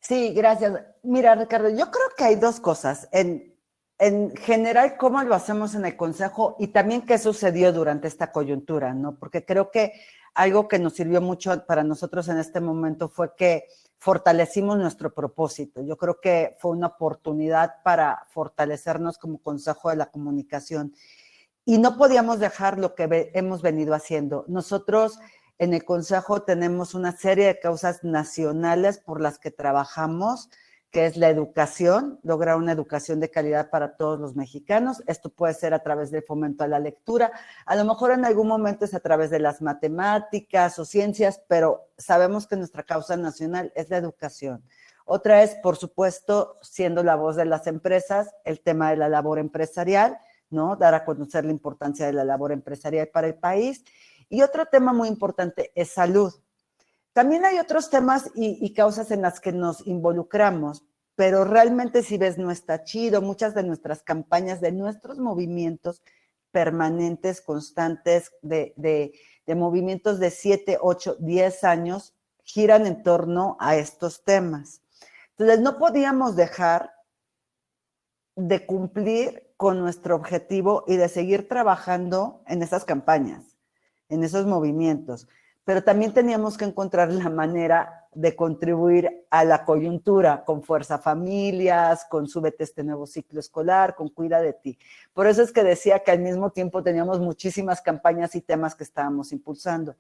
Sí, gracias. Mira, Ricardo, yo creo que hay dos cosas. En general, cómo lo hacemos en el Consejo y también qué sucedió durante esta coyuntura, ¿no? Porque creo que algo que nos sirvió mucho para nosotros en este momento fue que fortalecimos nuestro propósito. Yo creo que fue una oportunidad para fortalecernos como Consejo de la Comunicación y no podíamos dejar lo que hemos venido haciendo. Nosotros en el Consejo tenemos una serie de causas nacionales por las que trabajamos, que es la educación, lograr una educación de calidad para todos los mexicanos. Esto puede ser a través del fomento a la lectura, a lo mejor en algún momento es a través de las matemáticas o ciencias, pero sabemos que nuestra causa nacional es la educación. Otra es, por supuesto, siendo la voz de las empresas, el tema de la labor empresarial, ¿no? Dar a conocer la importancia de la labor empresarial para el país. Y otro tema muy importante es salud. También hay otros temas y causas en las que nos involucramos, pero realmente si ves no está chido. Muchas de nuestras campañas, de nuestros movimientos permanentes, constantes, de movimientos de 7, 8, 10 años, giran en torno a estos temas. Entonces no podíamos dejar de cumplir con nuestro objetivo y de seguir trabajando en esas campañas, en esos movimientos. Pero también teníamos que encontrar la manera de contribuir a la coyuntura con Fuerza Familias, con Súbete este nuevo ciclo escolar, con Cuida de ti. Por eso es que decía que al mismo tiempo teníamos muchísimas campañas y temas que estábamos impulsando.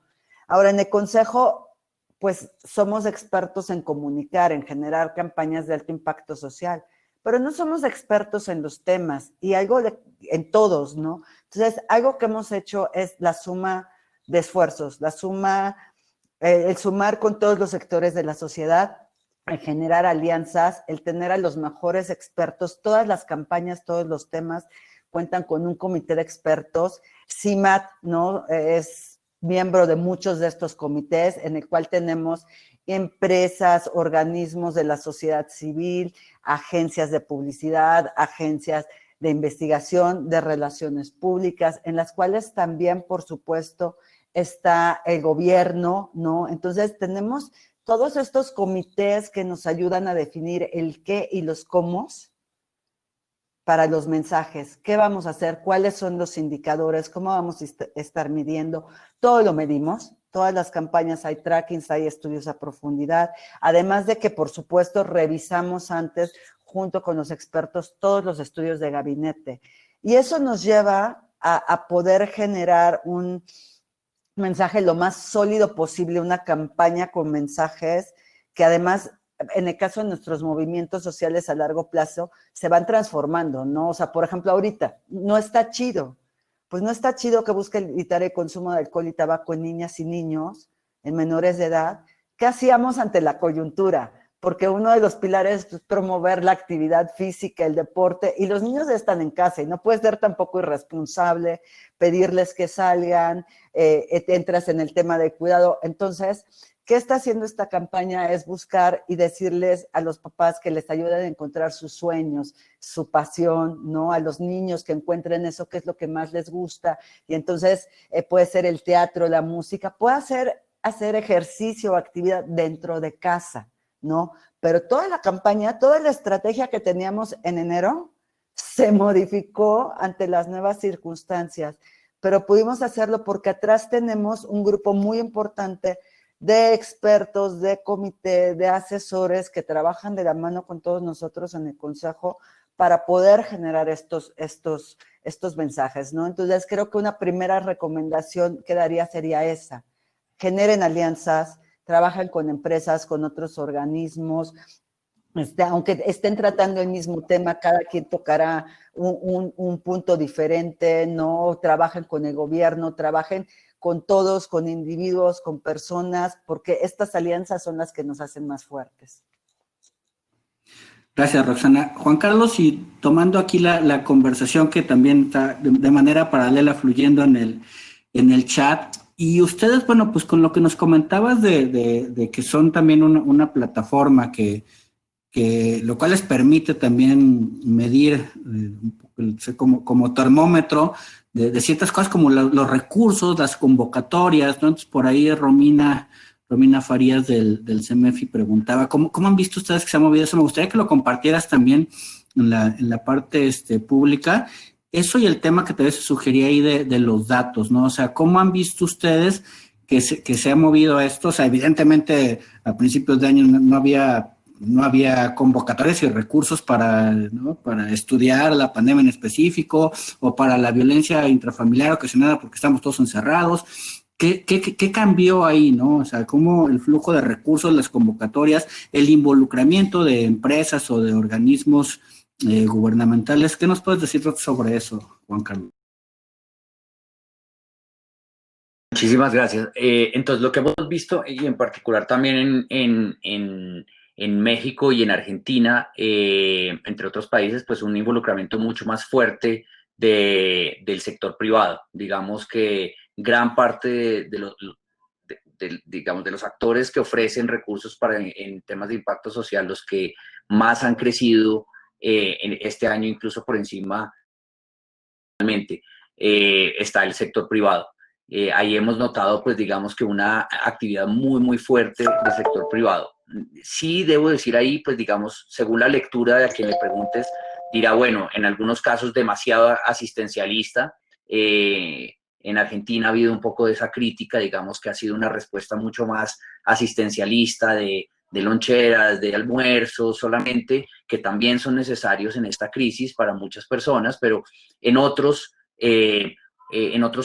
Ahora, en el Consejo, pues somos expertos en comunicar, en generar campañas de alto impacto social, pero no somos expertos en los temas y en todos, ¿no? Entonces, algo que hemos hecho es la suma de esfuerzos, el sumar con todos los sectores de la sociedad, el generar alianzas, el tener a los mejores expertos, todas las campañas, todos los temas cuentan con un comité de expertos. CIMAT, ¿no? Es miembro de muchos de estos comités, en el cual tenemos empresas, organismos de la sociedad civil, agencias de publicidad, agencias de investigación, de relaciones públicas, en las cuales también, por supuesto, está el gobierno, ¿no? Entonces, tenemos todos estos comités que nos ayudan a definir el qué y los cómo para los mensajes. ¿Qué vamos a hacer? ¿Cuáles son los indicadores? ¿Cómo vamos a estar midiendo? Todo lo medimos. Todas las campañas hay trackings, hay estudios a profundidad. Además de que, por supuesto, revisamos antes, junto con los expertos, todos los estudios de gabinete. Y eso nos lleva a poder generar un mensaje lo más sólido posible, una campaña con mensajes que además, en el caso de nuestros movimientos sociales a largo plazo, se van transformando, ¿no? O sea, por ejemplo, ahorita, no está chido. Pues no está chido que busque evitar el consumo de alcohol y tabaco en niñas y niños, en menores de edad. ¿Qué hacíamos ante la coyuntura? Porque uno de los pilares es promover la actividad física, el deporte, y los niños están en casa y no puedes ser tampoco irresponsable, pedirles que salgan, entras en el tema de cuidado. Entonces, ¿qué está haciendo esta campaña? Es buscar y decirles a los papás que les ayuden a encontrar sus sueños, su pasión, ¿no? A los niños que encuentren eso que es lo que más les gusta. Y entonces puede ser el teatro, la música, puede ser hacer ejercicio o actividad dentro de casa, ¿no? Pero toda la campaña, toda la estrategia que teníamos en enero se modificó ante las nuevas circunstancias, pero pudimos hacerlo porque atrás tenemos un grupo muy importante de expertos, de comité, de asesores que trabajan de la mano con todos nosotros en el Consejo para poder generar estos mensajes, ¿no? Entonces, creo que una primera recomendación que daría sería esa. Generen alianzas, trabajen con empresas, con otros organismos, aunque estén tratando el mismo tema, cada quien tocará un punto diferente, ¿no? Trabajen con el gobierno, trabajen con todos, con individuos, con personas, porque estas alianzas son las que nos hacen más fuertes.
Gracias, Roxana. Juan Carlos, y tomando aquí la conversación que también está de manera paralela fluyendo en el chat, y ustedes, bueno, pues con lo que nos comentabas de que son también una plataforma que lo cual les permite también medir como termómetro de ciertas cosas como los recursos, las convocatorias, ¿no? Entonces, por ahí Romina Farías del CEMEFI preguntaba, ¿cómo han visto ustedes que se ha movido eso? Me gustaría que lo compartieras también en la parte pública. Eso y el tema que te sugería ahí de los datos, ¿no? O sea, ¿cómo han visto ustedes que se ha movido esto? O sea, evidentemente a principios de año no había convocatorias y recursos para estudiar la pandemia en específico o para la violencia intrafamiliar ocasionada porque estamos todos encerrados. ¿Qué cambió ahí, no? O sea, cómo el flujo de recursos, las convocatorias, el involucramiento de empresas o de organismos gubernamentales. ¿Qué nos puedes decir sobre eso, Juan Carlos?
Muchísimas gracias. Entonces, lo que hemos visto, y en particular también en México y en Argentina, entre otros países, pues un involucramiento mucho más fuerte del sector privado. Digamos que gran parte de los actores que ofrecen recursos en temas de impacto social, los que más han crecido en este año, incluso por encima, está el sector privado. Ahí hemos notado, pues digamos que una actividad muy, muy fuerte del sector privado. Sí debo decir ahí, pues digamos, según la lectura de a quien le preguntes, dirá, bueno, en algunos casos demasiado asistencialista. En Argentina ha habido un poco de esa crítica, digamos que ha sido una respuesta mucho más asistencialista de loncheras, de almuerzos solamente, que también son necesarios en esta crisis para muchas personas, pero en otros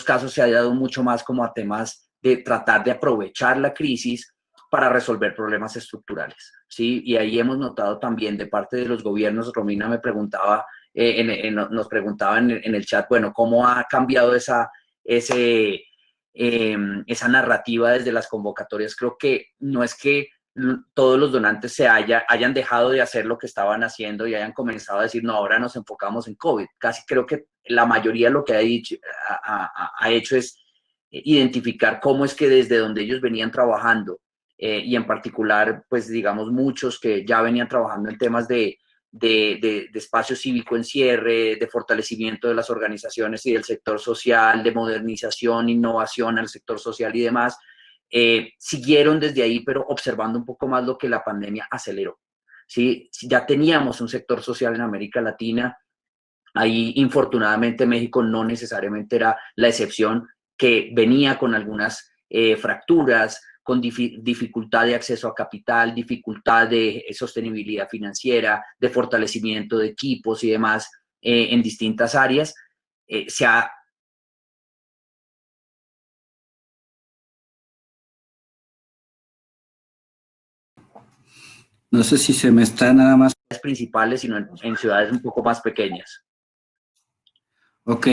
casos se ha dado mucho más como a temas de tratar de aprovechar la crisis para resolver problemas estructurales, ¿sí? Y ahí hemos notado también de parte de los gobiernos, Romina me preguntaba, nos preguntaba en el chat, bueno, ¿cómo ha cambiado esa narrativa desde las convocatorias? Creo que no es que todos los donantes hayan dejado de hacer lo que estaban haciendo y hayan comenzado a decir, no, ahora nos enfocamos en COVID. Casi creo que la mayoría lo que ha hecho es identificar cómo es que desde donde ellos venían trabajando, y en particular, pues digamos, muchos que ya venían trabajando en temas de espacio cívico en cierre, de fortalecimiento de las organizaciones y del sector social, de modernización, innovación al sector social y demás, siguieron desde ahí, pero observando un poco más lo que la pandemia aceleró. ¿Sí? Ya teníamos un sector social en América Latina, ahí infortunadamente México no necesariamente era la excepción, que venía con algunas fracturas, con dificultad de acceso a capital, dificultad de sostenibilidad financiera, de fortalecimiento de equipos y demás en distintas áreas.
No sé si se me está nada más.
Principales, sino en ciudades un poco más pequeñas.
Ok.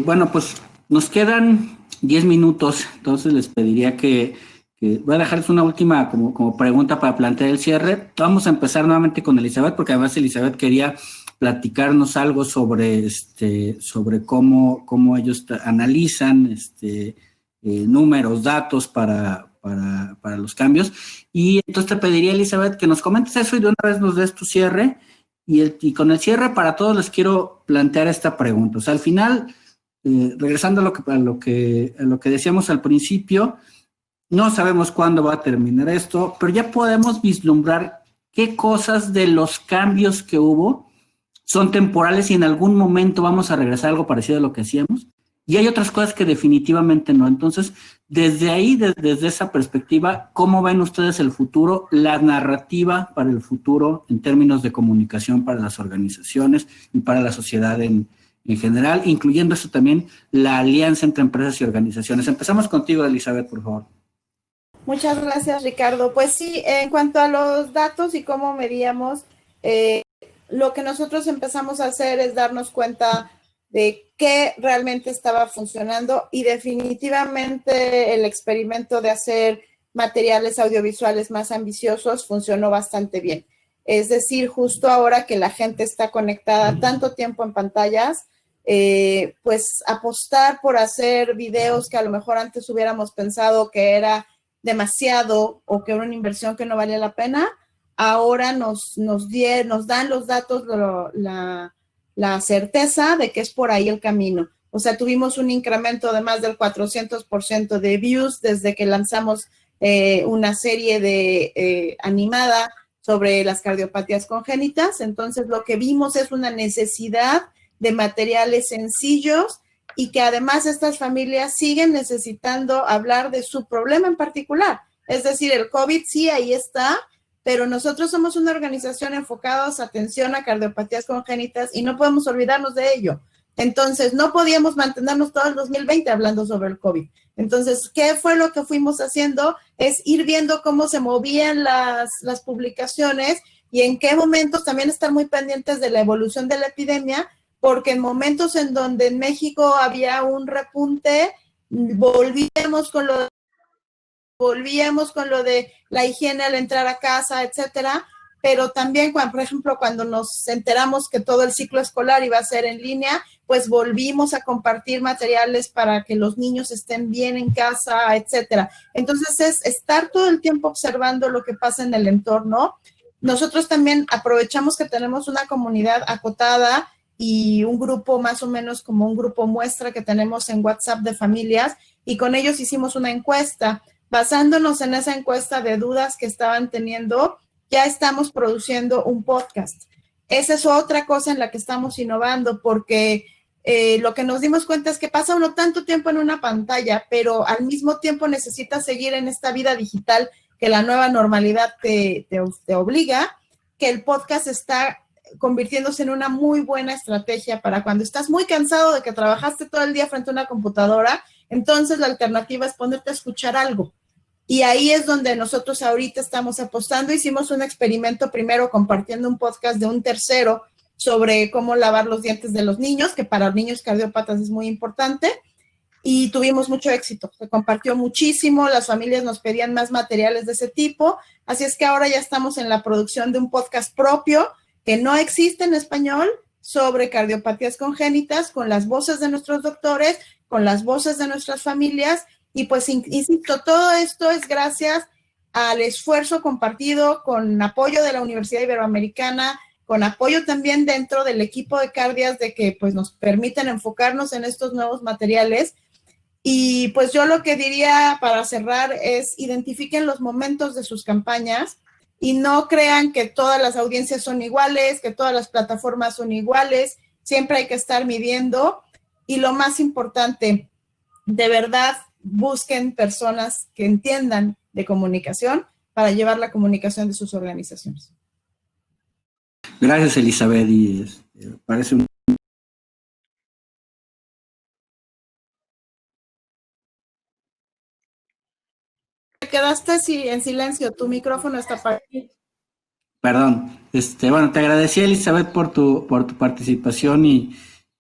Bueno, pues nos quedan 10 minutos, entonces les pediría que voy a dejarles una última como pregunta para plantear el cierre. Vamos a empezar nuevamente con Elizabeth, porque además Elizabeth quería platicarnos algo sobre cómo ellos analizan números, datos para los cambios. Y entonces te pediría, Elizabeth, que nos comentes eso y de una vez nos des tu cierre. Y con el cierre para todos les quiero plantear esta pregunta. O sea, al final, regresando a lo que decíamos al principio, No sabemos cuándo va a terminar esto, pero ya podemos vislumbrar qué cosas de los cambios que hubo son temporales y en algún momento vamos a regresar a algo parecido a lo que hacíamos. Y hay otras cosas que definitivamente no. Entonces, desde ahí, desde esa perspectiva, ¿cómo ven ustedes el futuro, la narrativa para el futuro en términos de comunicación para las organizaciones y para la sociedad en general, incluyendo eso también la alianza entre empresas y organizaciones? Empezamos contigo, Elizabeth, por favor.
Muchas gracias, Ricardo. Pues sí, en cuanto a los datos y cómo medíamos, lo que nosotros empezamos a hacer es darnos cuenta de qué realmente estaba funcionando y definitivamente el experimento de hacer materiales audiovisuales más ambiciosos funcionó bastante bien. Es decir, justo ahora que la gente está conectada tanto tiempo en pantallas, pues apostar por hacer videos que a lo mejor antes hubiéramos pensado que era demasiado o que era una inversión que no valía la pena, ahora nos dan los datos, la certeza de que es por ahí el camino. O sea, tuvimos un incremento de más del 400% de views desde que lanzamos una serie animada sobre las cardiopatías congénitas. Entonces, lo que vimos es una necesidad de materiales sencillos y que además estas familias siguen necesitando hablar de su problema en particular. Es decir, el COVID sí, ahí está, pero nosotros somos una organización enfocados a atención a cardiopatías congénitas y no podemos olvidarnos de ello. Entonces, no podíamos mantenernos todo el 2020 hablando sobre el COVID. Entonces, ¿qué fue lo que fuimos haciendo? Es ir viendo cómo se movían las publicaciones y en qué momentos también estar muy pendientes de la evolución de la epidemia, porque en momentos en donde en México había un repunte, volvíamos con lo de la higiene al entrar a casa, etcétera, pero también, por ejemplo, cuando nos enteramos que todo el ciclo escolar iba a ser en línea, pues volvimos a compartir materiales para que los niños estén bien en casa, etcétera. Entonces, es estar todo el tiempo observando lo que pasa en el entorno. Nosotros también aprovechamos que tenemos una comunidad acotada y un grupo más o menos como un grupo muestra que tenemos en WhatsApp de familias, y con ellos hicimos una encuesta. Basándonos en esa encuesta de dudas que estaban teniendo, ya estamos produciendo un podcast. Esa es otra cosa en la que estamos innovando, porque lo que nos dimos cuenta es que pasa uno tanto tiempo en una pantalla, pero al mismo tiempo necesitas seguir en esta vida digital que la nueva normalidad te obliga, que el podcast está convirtiéndose en una muy buena estrategia para cuando estás muy cansado de que trabajaste todo el día frente a una computadora. Entonces la alternativa es ponerte a escuchar algo. Y ahí es donde nosotros ahorita estamos apostando. Hicimos un experimento primero compartiendo un podcast de un tercero sobre cómo lavar los dientes de los niños, que para los niños cardiópatas es muy importante, y tuvimos mucho éxito. Se compartió muchísimo, las familias nos pedían más materiales de ese tipo, así es que ahora ya estamos en la producción de un podcast propio que no existe en español sobre cardiopatías congénitas, con las voces de nuestros doctores, con las voces de nuestras familias. Y pues, insisto, todo esto es gracias al esfuerzo compartido con apoyo de la Universidad Iberoamericana, con apoyo también dentro del equipo de Cardias, de que pues nos permiten enfocarnos en estos nuevos materiales. Y pues yo lo que diría para cerrar es identifiquen los momentos de sus campañas y no crean que todas las audiencias son iguales, que todas las plataformas son iguales. Siempre hay que estar midiendo. Y lo más importante, de verdad, busquen personas que entiendan de comunicación para llevar la comunicación de sus organizaciones.
Gracias, Elizabeth. Y parece un...
Te quedaste en silencio, tu micrófono está apagado.
Perdón. Bueno, te agradecí, Elizabeth, por tu participación y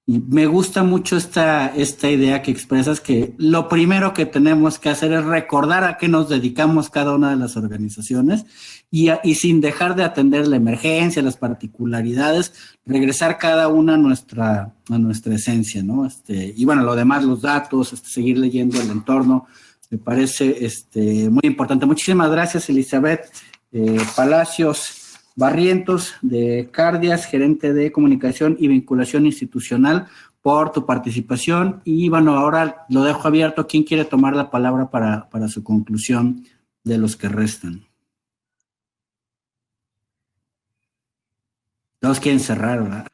me gusta mucho esta idea que expresas, que lo primero que tenemos que hacer es recordar a qué nos dedicamos cada una de las organizaciones y sin dejar de atender la emergencia, las particularidades, regresar cada una a nuestra esencia, ¿no? Y bueno, lo demás, los datos, seguir leyendo el entorno, me parece muy importante. Muchísimas gracias, Elizabeth Palacios Barrientos, de Cardias, gerente de comunicación y vinculación institucional, por tu participación y bueno, ahora lo dejo abierto. ¿Quién quiere tomar la palabra para su conclusión de los que restan? Todos quieren cerrar, ¿verdad?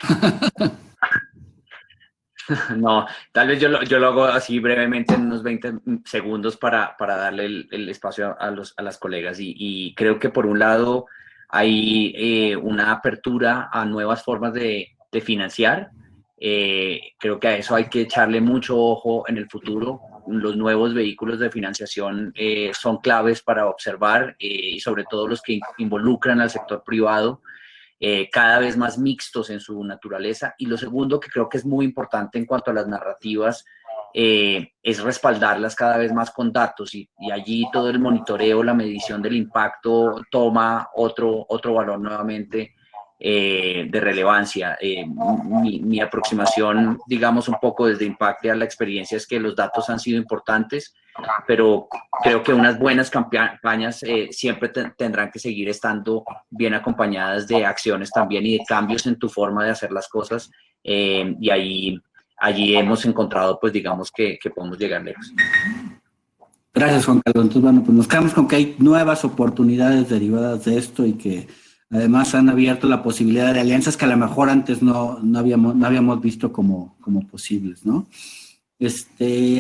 No, tal vez yo lo hago así brevemente en unos 20 segundos para darle el espacio a las colegas. Y creo que por un lado hay una apertura a nuevas formas de financiar. Creo que a eso hay que echarle mucho ojo en el futuro. Los nuevos vehículos de financiación son claves para observar y sobre todo los que involucran al sector privado. Cada vez más mixtos en su naturaleza. Y lo segundo, que creo que es muy importante en cuanto a las narrativas, es respaldarlas cada vez más con datos y allí todo el monitoreo, la medición del impacto toma otro valor nuevamente de relevancia. Mi aproximación, digamos, un poco desde Impacte a la experiencia es que los datos han sido importantes, pero creo que unas buenas campañas siempre tendrán que seguir estando bien acompañadas de acciones también y de cambios en tu forma de hacer las cosas, y allí hemos encontrado, pues digamos que podemos llegar lejos.
Gracias, Juan Carlos. Entonces, bueno, pues nos quedamos con que hay nuevas oportunidades derivadas de esto y que además han abierto la posibilidad de alianzas que a lo mejor antes no habíamos visto como posibles, ¿no?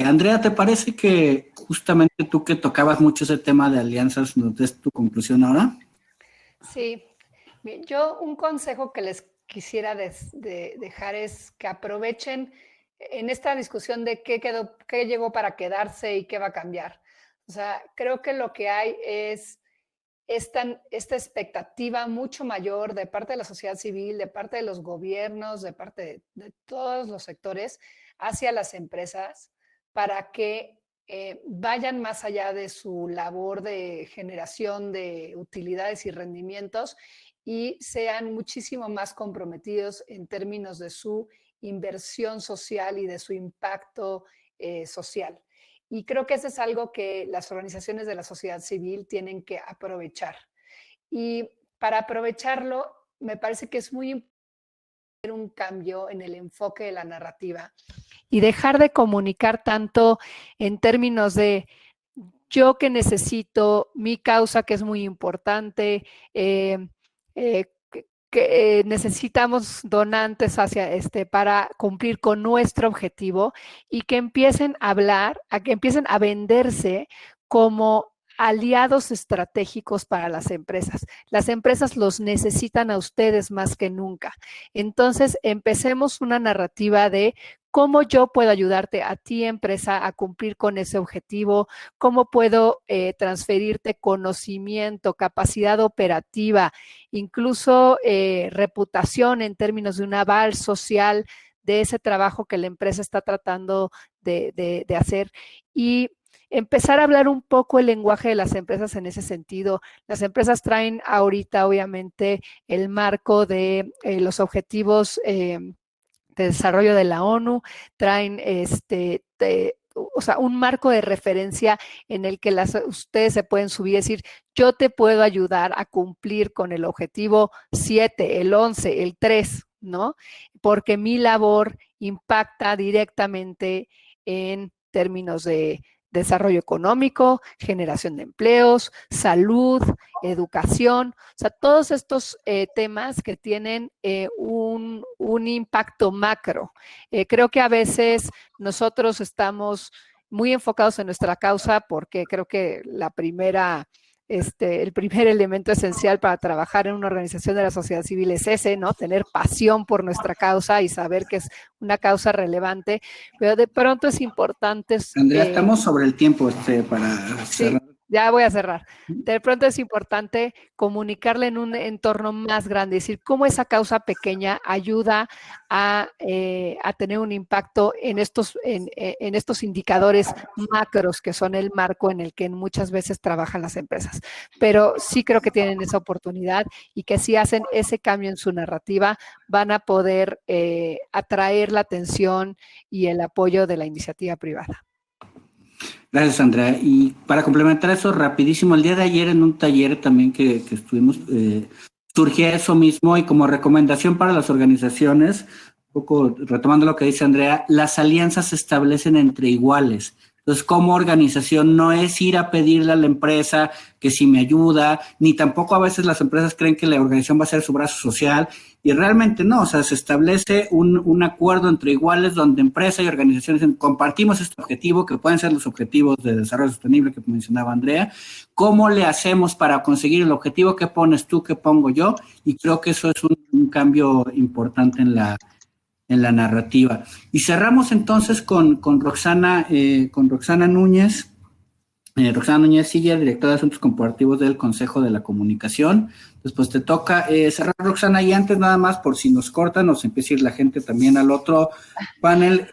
Andrea, ¿te parece que justamente tú que tocabas mucho ese tema de alianzas, nos des tu conclusión ahora?
Sí, yo un consejo que les quisiera dejar es que aprovechen en esta discusión de qué llegó para quedarse y qué va a cambiar. O sea, creo que lo que hay es esta expectativa mucho mayor de parte de la sociedad civil, de parte de los gobiernos, de parte de todos los sectores hacia las empresas para que vayan más allá de su labor de generación de utilidades y rendimientos y sean muchísimo más comprometidos en términos de su inversión social y de su impacto social. Y creo que eso es algo que las organizaciones de la sociedad civil tienen que aprovechar. Y para aprovecharlo, me parece que es muy importante hacer un cambio en el enfoque de la narrativa y dejar de comunicar tanto en términos de yo que necesito, mi causa que es muy importante, que necesitamos donantes para cumplir con nuestro objetivo y que empiecen a hablar, que empiecen a venderse como aliados estratégicos para las empresas. Las empresas los necesitan a ustedes más que nunca. Entonces, empecemos una narrativa de cómo yo puedo ayudarte a ti, empresa, a cumplir con ese objetivo, cómo puedo transferirte conocimiento, capacidad operativa, incluso reputación en términos de un aval social de ese trabajo que la empresa está tratando de hacer y empezar a hablar un poco el lenguaje de las empresas en ese sentido. Las empresas traen ahorita, obviamente, el marco de los objetivos de desarrollo de la ONU, traen un marco de referencia en el que ustedes se pueden subir y decir, yo te puedo ayudar a cumplir con el objetivo 7, el 11, el 3, ¿no? Porque mi labor impacta directamente en términos de desarrollo económico, generación de empleos, salud, educación, o sea, todos estos temas que tienen un impacto macro. Creo que a veces nosotros estamos muy enfocados en nuestra causa porque creo que el primer elemento esencial para trabajar en una organización de la sociedad civil es ese, ¿no? Tener pasión por nuestra causa y saber que es una causa relevante, pero de pronto es importante.
Andrea, estamos sobre el tiempo para cerrar.
Sí, ya voy a cerrar. De pronto es importante comunicarle en un entorno más grande, es decir, cómo esa causa pequeña ayuda a tener un impacto en estos indicadores macros que son el marco en el que muchas veces trabajan las empresas. Pero sí creo que tienen esa oportunidad y que si hacen ese cambio en su narrativa van a poder atraer la atención y el apoyo de la iniciativa privada.
Gracias, Andrea. Y para complementar eso, rapidísimo, el día de ayer en un taller también que estuvimos, surgía eso mismo y como recomendación para las organizaciones, poco retomando lo que dice Andrea, las alianzas se establecen entre iguales. Entonces, como organización no es ir a pedirle a la empresa que si me ayuda, ni tampoco a veces las empresas creen que la organización va a ser su brazo social, y realmente no, o sea, se establece un acuerdo entre iguales donde empresa y organizaciones compartimos este objetivo, que pueden ser los objetivos de desarrollo sostenible que mencionaba Andrea. ¿Cómo le hacemos para conseguir el objetivo? ¿Qué pones tú? ¿Qué pongo yo? Y creo que eso es un cambio importante en la narrativa. Y cerramos entonces con Roxana Núñez. Roxana Núñez Siller, directora de Asuntos Corporativos del Consejo de la Comunicación. Después te toca cerrar, Roxana, y antes nada más, por si nos cortan, nos empieza a ir la gente también al otro panel.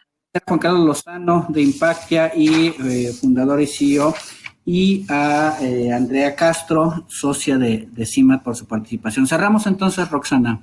Juan Carlos Lozano, de Impactia y fundador y CEO, y a Andrea Castro, socia de CIMAT, por su participación. Cerramos entonces, Roxana.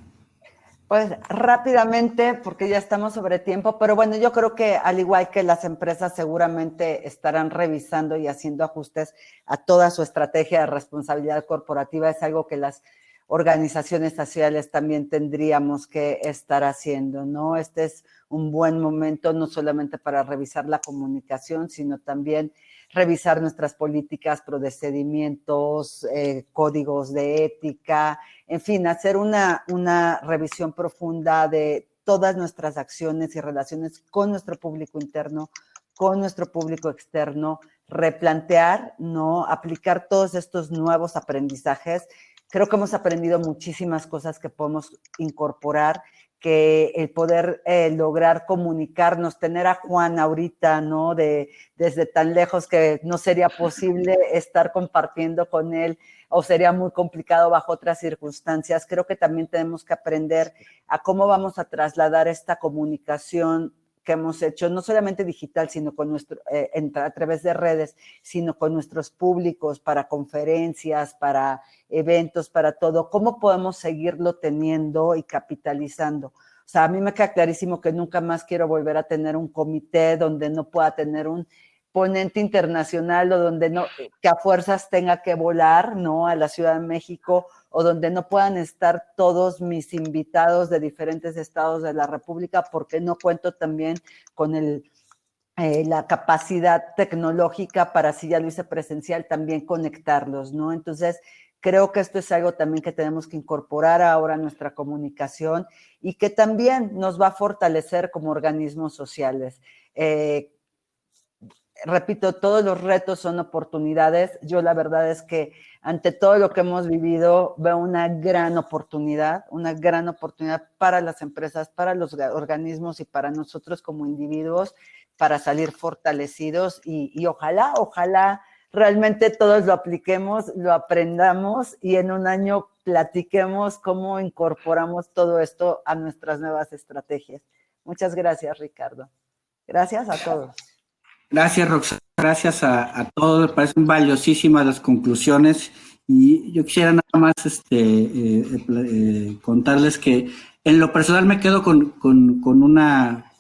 Pues rápidamente, porque ya estamos sobre tiempo, pero bueno, yo creo que al igual que las empresas seguramente estarán revisando y haciendo ajustes a toda su estrategia de responsabilidad corporativa, es algo que las organizaciones sociales también tendríamos que estar haciendo, ¿no? Este es un buen momento no solamente para revisar la comunicación, sino también revisar nuestras políticas, procedimientos, códigos de ética, en fin, hacer una revisión profunda de todas nuestras acciones y relaciones con nuestro público interno, con nuestro público externo, replantear, ¿no? Aplicar todos estos nuevos aprendizajes. Creo que hemos aprendido muchísimas cosas que podemos incorporar, que el poder lograr comunicarnos, tener a Juan ahorita, ¿no? Desde tan lejos que no sería posible estar compartiendo con él o sería muy complicado bajo otras circunstancias. Creo que también tenemos que aprender a cómo vamos a trasladar esta comunicación que hemos hecho, no solamente digital, sino con a través de redes, sino con nuestros públicos, para conferencias, para eventos, para todo. ¿Cómo podemos seguirlo teniendo y capitalizando? O sea, a mí me queda clarísimo que nunca más quiero volver a tener un comité donde no pueda tener un ponente internacional o donde no, que a fuerzas tenga que volar, ¿no? A la Ciudad de México, o donde no puedan estar todos mis invitados de diferentes estados de la República, porque no cuento también con la capacidad tecnológica para, si ya lo hice presencial, también conectarlos, ¿no? Entonces, creo que esto es algo también que tenemos que incorporar ahora a nuestra comunicación y que también nos va a fortalecer como organismos sociales. Repito, todos los retos son oportunidades. Yo la verdad es que ante todo lo que hemos vivido veo una gran oportunidad para las empresas, para los organismos y para nosotros como individuos para salir fortalecidos y ojalá realmente todos lo apliquemos, lo aprendamos y en un año platiquemos cómo incorporamos todo esto a nuestras nuevas estrategias. Muchas gracias, Ricardo. Gracias a todos.
Gracias, Roxana. Gracias a todos. Me parecen valiosísimas las conclusiones. Y yo quisiera nada más contarles que en lo personal me quedo con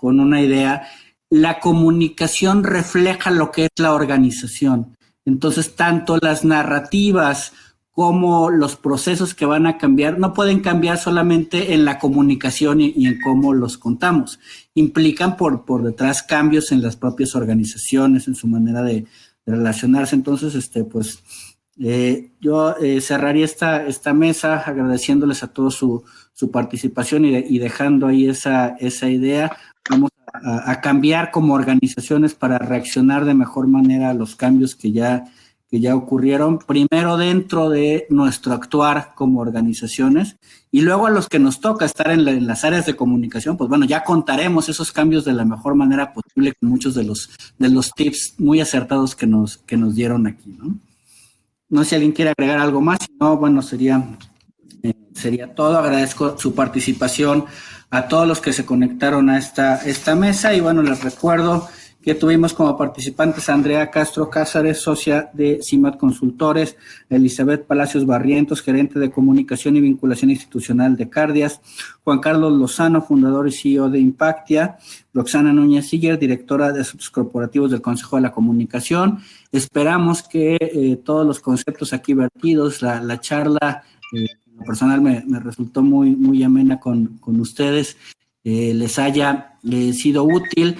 una idea. La comunicación refleja lo que es la organización. Entonces, tanto las narrativas como los procesos que van a cambiar no pueden cambiar solamente en la comunicación y en cómo los contamos. Implican por detrás cambios en las propias organizaciones, en su manera de relacionarse. Entonces, yo cerraría esta mesa agradeciéndoles a todos su participación y dejando ahí esa idea. Vamos a cambiar como organizaciones para reaccionar de mejor manera a los cambios que ya ocurrieron, primero dentro de nuestro actuar como organizaciones y luego a los que nos toca estar en las áreas de comunicación, pues bueno, ya contaremos esos cambios de la mejor manera posible con muchos de los tips muy acertados que nos dieron aquí, ¿no? No sé si alguien quiere agregar algo más, si no, bueno, sería todo. Agradezco su participación a todos los que se conectaron a esta mesa y bueno, les recuerdo que tuvimos como participantes a Andrea Castro Cázares, socia de CIMAT Consultores, Elizabeth Palacios Barrientos, gerente de Comunicación y Vinculación Institucional de Cardias, Juan Carlos Lozano, fundador y CEO de Impactia, Roxana Núñez Siller, directora de Asuntos Corporativos del Consejo de la Comunicación. Esperamos que todos los conceptos aquí vertidos, la charla, en lo personal me resultó muy amena con ustedes, les haya sido útil.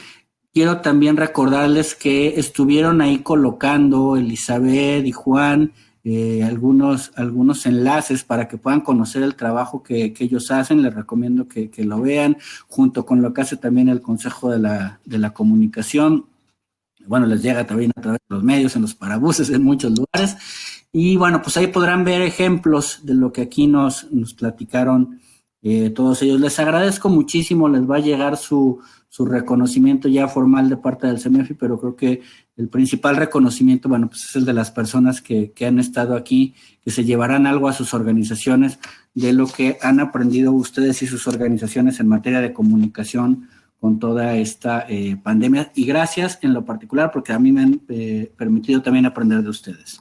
Quiero también recordarles que estuvieron ahí colocando Elizabeth y Juan algunos enlaces para que puedan conocer el trabajo que ellos hacen. Les recomiendo que lo vean, junto con lo que hace también el Consejo de la Comunicación. Bueno, les llega también a través de los medios, en los parabuses, en muchos lugares. Y bueno, pues ahí podrán ver ejemplos de lo que aquí nos platicaron todos ellos. Les agradezco muchísimo, les va a llegar su reconocimiento ya formal de parte del CEMEFI, pero creo que el principal reconocimiento, bueno, pues es el de las personas que han estado aquí, que se llevarán algo a sus organizaciones de lo que han aprendido ustedes y sus organizaciones en materia de comunicación con toda esta pandemia. Y gracias en lo particular porque a mí me han permitido también aprender de ustedes.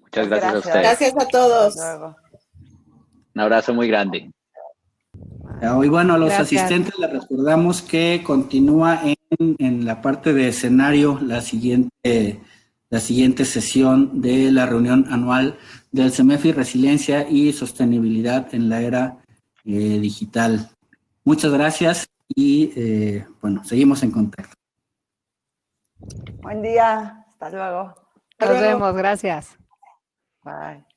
Muchas gracias a ustedes.
Gracias a todos.
Un abrazo muy grande.
Y bueno, a los
Gracias.
asistentes les recordamos que continúa en la parte de escenario la siguiente sesión de la reunión anual del CEMEFI, Resiliencia y Sostenibilidad en la Era Digital. Muchas gracias y bueno, seguimos en contacto.
Buen día, hasta luego.
Nos vemos, gracias.
Bye.